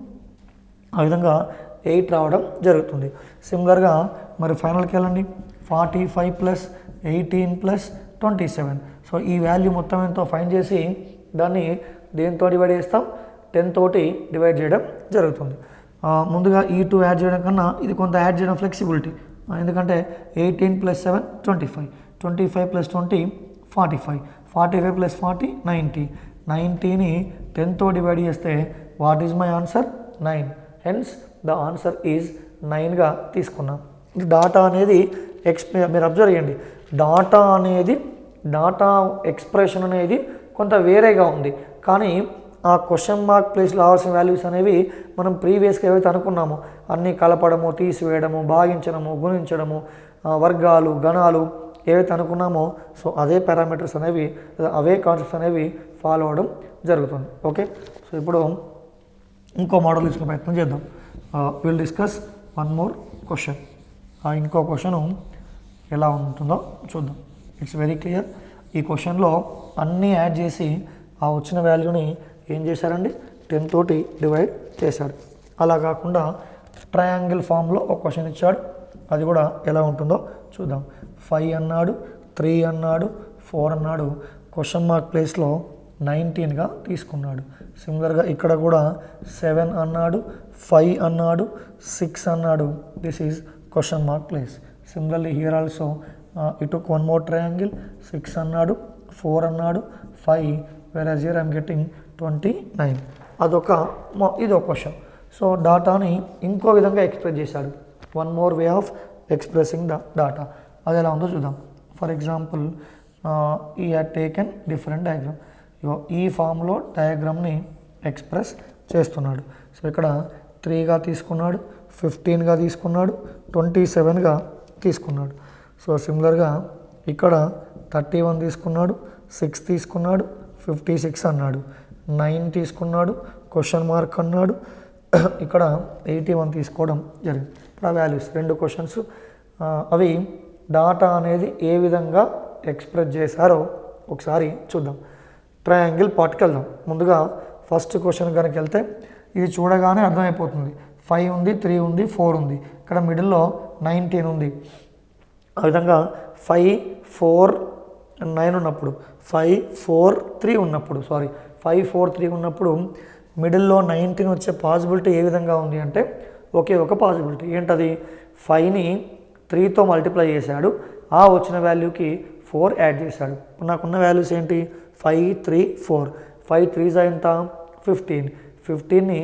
ఆ విధంగా 8 రావడం జరుగుతుంది. సిమిలర్గా మరి ఫైనల్కి వెళ్ళండి. 45 + 18 + 27. సో ఈ వాల్యూ మొత్తం ఎంతో ఫైండ్ చేసి దాన్ని దేంతో డివైడ్ చేస్తాం, 10 తోటి డివైడ్ చేయడం జరుగుతుంది. ముందుగా ఈ 2 యాడ్ చేయడం కన్నా ఇది కొంత యాడ్ చేయడం ఫ్లెక్సిబిలిటీ, ఎందుకంటే 18 + 7 25. 25 + 20 45. 45 + 40 90. 90ని 10తో డివైడ్ చేస్తే what is my answer, 9. Hence the answer is 9గా తీసుకున్నాం. డాటా అనేది మీరు అబ్జర్వ్ చేయండి, డాటా ఎక్స్ప్రెషన్ అనేది కొంత వేరేగా ఉంది, కానీ ఆ క్వశ్చన్ మార్క్ ప్లేస్లో రావాల్సిన వాల్యూస్ అనేవి మనం ప్రీవియస్గా ఏవైతే అనుకున్నామో అన్నీ కలపడము, తీసివేయడము, భాగించడము, గుణించడము, వర్గాలు, గణాలు ఏవైతే అనుకున్నామో సో అదే పారామీటర్స్ అనేవి, అవే కాన్సెప్ట్స్ అనేవి ఫాలో అవడం జరుగుతుంది. ఓకే, సో ఇప్పుడు ఇంకో మోడల్ తీసుకునే ప్రయత్నం చేద్దాం. Will discuss one more question. ఇంకో క్వశ్చను ఎలా ఉంటుందో చూద్దాం. It's very clear. ఈ క్వశ్చన్లో అన్నీ యాడ్ చేసి ఆ వచ్చిన వాల్యూని ఏం చేశారండి 10 తోటి డివైడ్ చేశాడు. అలా కాకుండా ట్రయాంగిల్ ఫామ్లో ఒక క్వశ్చన్ ఇచ్చాడు, అది కూడా ఎలా ఉంటుందో చూద్దాం. 5 అన్నాడు, 3 అన్నాడు, 4 అన్నాడు, క్వశ్చన్ మార్క్ ప్లేస్లో 19గా తీసుకున్నాడు. సిమిలర్గా ఇక్కడ కూడా 7 అన్నాడు, 5 అన్నాడు, 6 అన్నాడు. This is question mark place. Similarly here also ఈ టుక్ వన్ మోర్ ట్రయాంగిల్. 6 అన్నాడు, 4 అన్నాడు, 5, whereas here I'm getting 29. ఇదొక క్వశ్చన్. సో డాటాని ఇంకో విధంగా ఎక్స్ప్రెస్ చేశాడు. One more way of expressing the data. అది ఎలా ఉందో చూద్దాం. ఫర్ ఎగ్జాంపుల్ ఈ హ్యాడ్ టేకెన్ డిఫరెంట్ డయాగ్రామ్. ఈ ఫామ్లో డయాగ్రామ్ని ఎక్స్ప్రెస్ చేస్తున్నాడు. సో ఇక్కడ 3గా తీసుకున్నాడు, 15గా తీసుకున్నాడు, 27గా తీసుకున్నాడు. సో సిమిలర్గా ఇక్కడ 31 తీసుకున్నాడు, 6 తీసుకున్నాడు, 56 అన్నాడు, 9 తీసుకున్నాడు, క్వశ్చన్ మార్క్ అన్నాడు, ఇక్కడ 81 తీసుకోవడం జరిగింది. ఇప్పుడు ఆ వాల్యూస్ 2 క్వశ్చన్స్ అవి డాటా అనేది ఏ విధంగా ఎక్స్ప్రెస్ చేశారో ఒకసారి చూద్దాం. ట్రయాంగిల్ పార్ట్కి వెళ్దాం. ముందుగా ఫస్ట్ క్వశ్చన్ కనుక వెళ్తే ఇది చూడగానే అర్థమైపోతుంది. 5 ఉంది, 3 ఉంది, 4 ఉంది, ఇక్కడ మిడిల్లో 19 ఉంది. ఆ విధంగా 5, 4, 9 ఉన్నప్పుడు 5, 4, 3 ఉన్నప్పుడు 5, 4, 3 ఉన్నప్పుడు మిడిల్లో 19 వచ్చే పాసిబిలిటీ ఏ విధంగా ఉంది అంటే ఒకే ఒక పాసిబిలిటీ. ఏంటది? 5ని 3తో మల్టిప్లై చేశాడు, ఆ వచ్చిన వాల్యూకి 4 యాడ్ చేశాడు. ఇప్పుడు నాకున్న వాల్యూస్ ఏంటి? 5, 3, 4. 5 3s ఎంత? 15. 15ని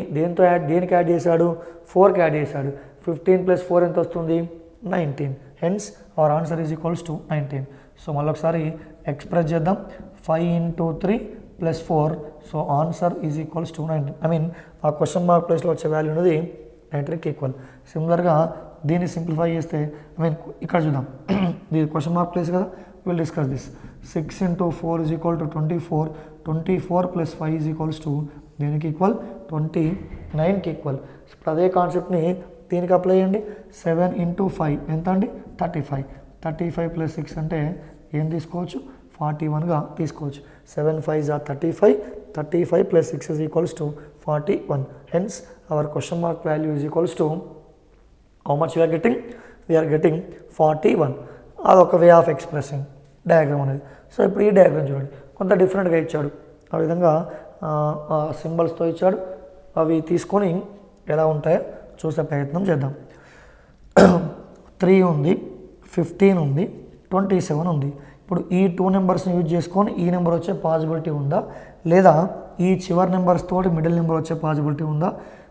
దేనికి యాడ్ చేశాడు? 4కి యాడ్ చేశాడు. 15 + 4 ఎంత వస్తుంది? 19. Hence our answer is equals to 19. So మళ్ళొకసారి ఎక్స్ప్రెస్ చేద్దాం. 5 × 3 + 4. So answer is equals to 19. I mean ఆ క్వశ్చన్ మార్క్ ప్లేస్లో వచ్చే వాల్యూ అనేది 19కి ఈక్వల్. సిమిలర్గా దీన్ని సింప్లిఫై చేస్తే ఐ మీన్ ఇక్కడ చూద్దాం. ఇది క్వశ్చన్ మార్క్ ప్లేస్ కదా, విల్ డిస్కస్ దిస్. 6 × 4 = 24. 24 + 5 = దేనికి ఈక్వల్? 29కి ఈక్వల్. ఇప్పుడు అదే కాన్సెప్ట్ని దీనికి అప్లై చేయండి. 7 × 5 ఎంత అండి? 35. 35 + 6 అంటే ఏం తీసుకోవచ్చు? 41గా తీసుకోవచ్చు. 7 5s are 35. 35 + 6 = 41. Hence our question mark value is equals to how much we are getting? We are getting 41. అదొక వే ఆఫ్ ఎక్స్ప్రెసింగ్ డయాగ్రామ్ అనేది. సో ఇప్పుడు ఈ డయాగ్రామ్ చూడండి, కొంత డిఫరెంట్గా ఇచ్చాడు. ఆ విధంగా సింబల్స్తో ఇచ్చాడు. అవి తీసుకొని ఎలా ఉంటాయో చూసే ప్రయత్నం చేద్దాం. 3 ఉంది, 15 ఉంది, 27 ఉంది. ఇప్పుడు ఈ 2 నెంబర్స్ని యూజ్ చేసుకొని ఈ నెంబర్ వచ్చే పాసిబిలిటీ ఉందా, లేదా ఈ చివరి నెంబర్స్ తోటి మిడిల్ నెంబర్ వచ్చే పాసిబిలిటీ ఉందా,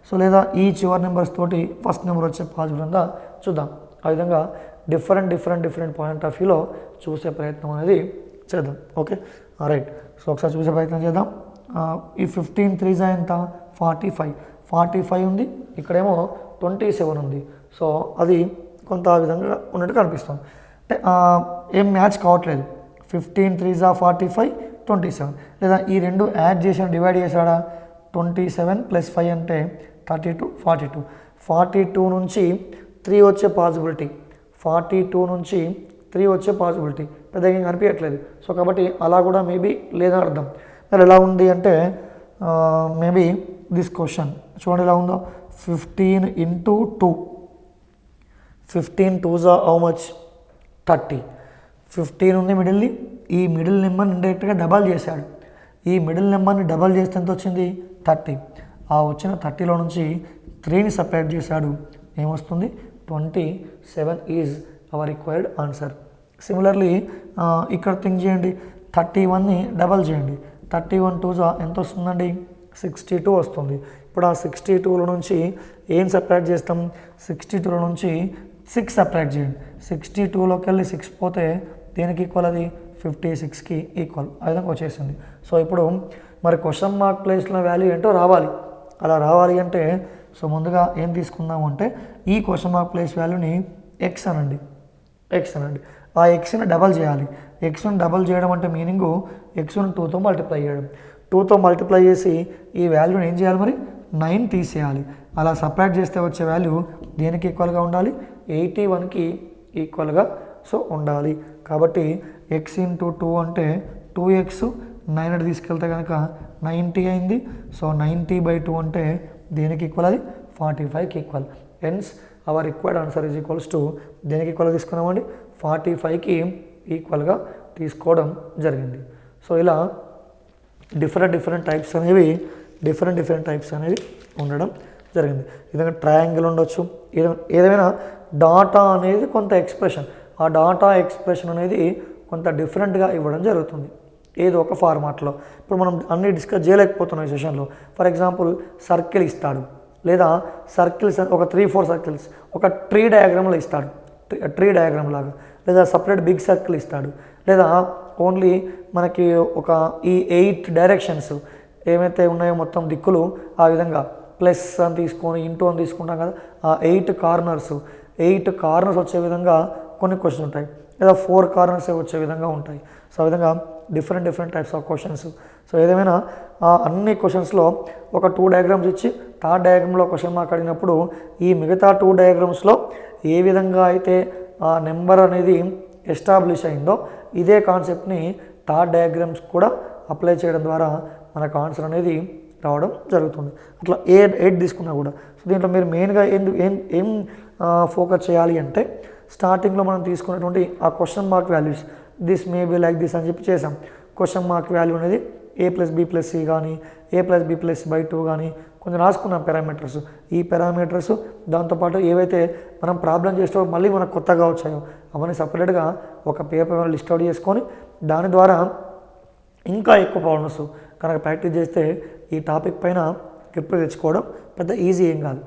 సో లేదా ఈ చివరి నెంబర్స్ తోటి ఫస్ట్ నెంబర్ వచ్చే పాసిబిలిటీ ఉందా చూద్దాం. ఆ విధంగా డిఫరెంట్ పాయింట్ ఆఫ్ వ్యూలో చూసే ప్రయత్నం అనేది చేద్దాం. Okay, right. సో ఒకసారి చూసే ప్రయత్నం చేద్దాం. ఈ 15 3s ఎంత? 45. 45 ఉంది, ఇక్కడేమో 27 ఉంది. సో అది కొంత ఆ విధంగా ఉన్నట్టు కనిపిస్తుంది. అంటే ఏం మ్యాచ్ కావట్లేదు. 15 3s are 45, 27. లేదా ఈ రెండు యాడ్ చేసాడు, డివైడ్ చేశాడా? 27 + 5 అంటే 32, 42. 42 నుంచి 3 వచ్చే పాసిబిలిటీ, 42 నుంచి 3 వచ్చే పాసిబిలిటీ పెద్దగా ఏం కనిపించట్లేదు. సో కాబట్టి అలా కూడా మేబీ లేదని అర్థం. మరి ఎలా ఉంది అంటే మేబీ దిస్ క్వశ్చన్ చూడండి ఎలా ఉందో. 15 × 2. 15 2s are how much? 30. 15 ఉంది మిడిల్ని, ఈ మిడిల్ నెంబర్ని ఇండైరెక్ట్గా డబల్ చేశాడు. ఈ మిడిల్ నెంబర్ని డబల్ చేస్తే ఎంత వచ్చింది? 30. ఆ వచ్చిన 30లో నుంచి 3ని సపరేట్ చేశాడు, ఏమొస్తుంది? 27 is our required answer. Similarly ఇక్కడ థింక్ చేయండి, 31ని డబల్ చేయండి. 31 2s ఎంత వస్తుందండి? 62 వస్తుంది. ఇప్పుడు ఆ 62లో నుంచి ఏం సపరేట్ చేస్తాం? 62లో నుంచి 6 సపరేట్ చేయండి. 62లోకి వెళ్ళి 6 పోతే దేనికి ఈక్వల్? అది 56కి ఈక్వల్. ఆ విధంగా వచ్చేసింది. సో ఇప్పుడు మరి క్వశ్చన్ మార్క్ ప్లేస్లో వాల్యూ ఏంటో రావాలి. అలా రావాలి అంటే సో ముందుగా ఏం తీసుకుందాము అంటే ఈ క్వశ్చన్ మార్క్ ప్లేస్ వాల్యూని ఎక్స్ అనండి. ఆ ఎక్స్ని డబల్ చేయాలి. ఎక్స్ని డబల్ చేయడం అంటే మీనింగు ఎక్స్ని 2తో మల్టిప్లై చేయడం. 2తో మల్టిప్లై చేసి ఈ వాల్యూని ఏం చేయాలి? మరి 9 తీసేయాలి. అలా సపరేట్ చేస్తే వచ్చే వాల్యూ దేనికి ఈక్వల్గా ఉండాలి? 81కి ఈక్వల్గా సో ఉండాలి. కాబట్టి ఎక్స్ ఇంటూ 2 అంటే 2x 9 అటు తీసుకెళ్తే కనుక 90 అయింది. సో 90/2 అంటే దేనికి ఈక్వల్, అది 45కి ఈక్వల్. Hence our required answer is equals to దేనికి ఈక్వల్గా తీసుకున్నామండి, 45కి ఈక్వల్గా తీసుకోవడం జరిగింది. సో ఇలా డిఫరెంట్ టైప్స్ అనేవి ఉండడం జరిగింది. ఏదైనా ట్రయాంగిల్ ఉండొచ్చు, ఏదైనా డాటా అనేది కొంత ఎక్స్ప్రెషన్, ఆ డాటా ఎక్స్ప్రెషన్ అనేది కొంత డిఫరెంట్గా ఇవ్వడం జరుగుతుంది ఏదో ఒక ఫార్మాట్లో. ఇప్పుడు మనం అన్నీ డిస్కస్ చేయలేకపోతున్నాం ఈ సెషన్లో. ఫర్ ఎగ్జాంపుల్ సర్కిల్ ఇస్తాడు, లేదా సర్కిల్స్ ఒక 3-4 సర్కిల్స్ ఒక ట్రీ డయాగ్రామ్లో ఇస్తాడు, ట్రీ డయాగ్రామ్ లాగా, లేదా సపరేట్ బిగ్ సర్కిల్ ఇస్తాడు, లేదా ఓన్లీ మనకి ఒక ఈ 8 డైరెక్షన్స్ ఏమైతే ఉన్నాయో మొత్తం దిక్కులు ఆ విధంగా ప్లస్ అని తీసుకొని ఇంటూ అని తీసుకుంటాం కదా, ఆ 8 కార్నర్స్ వచ్చే విధంగా కొన్ని క్వశ్చన్స్ ఉంటాయి, లేదా 4 కార్నర్స్ వచ్చే విధంగా ఉంటాయి. సో ఆ విధంగా different types of questions. So ఏదేమైనా అన్ని క్వశ్చన్స్లో ఒక 2 డయాగ్రామ్స్ ఇచ్చి థర్డ్ డయాగ్రామ్లో క్వశ్చన్ మార్క్ అడిగినప్పుడు ఈ మిగతా 2 డయాగ్రామ్స్లో ఏ విధంగా అయితే ఆ నెంబర్ అనేది ఎస్టాబ్లిష్ అయిందో ఇదే కాన్సెప్ట్ని థర్డ్ డయాగ్రామ్స్ కూడా అప్లై చేయడం ద్వారా మనకు ఆన్సర్ అనేది రావడం జరుగుతుంది. అట్లా 8 తీసుకున్నా కూడా. సో దీంట్లో మీరు మెయిన్గా ఏం ఫోకస్ చేయాలి అంటే స్టార్టింగ్లో మనం తీసుకున్నటువంటి ఆ question mark values, this may be like this అని చెప్పి చేసాం. క్వశ్చన్ మార్క్ వాల్యూ అనేది a+b+c కానీ a+b+c/2 కానీ కొంచెం రాసుకున్నాం పారామీటర్స్. ఈ పారామీటర్స్ దాంతోపాటు ఏవైతే మనం ప్రాబ్లం చేస్తూ మళ్ళీ మనకు కొత్తగా వచ్చాయో అవన్నీ సపరేట్గా ఒక పేపర్ లిస్ట్ అవుట్ చేసుకొని దాని ద్వారా ఇంకా ఎక్కువ ప్రాబ్లమ్స్ కనుక ప్రాక్టీస్ చేస్తే ఈ టాపిక్ పైన గ్రిప్ తెచ్చుకోవడం పెద్ద ఈజీ ఏం కాదు.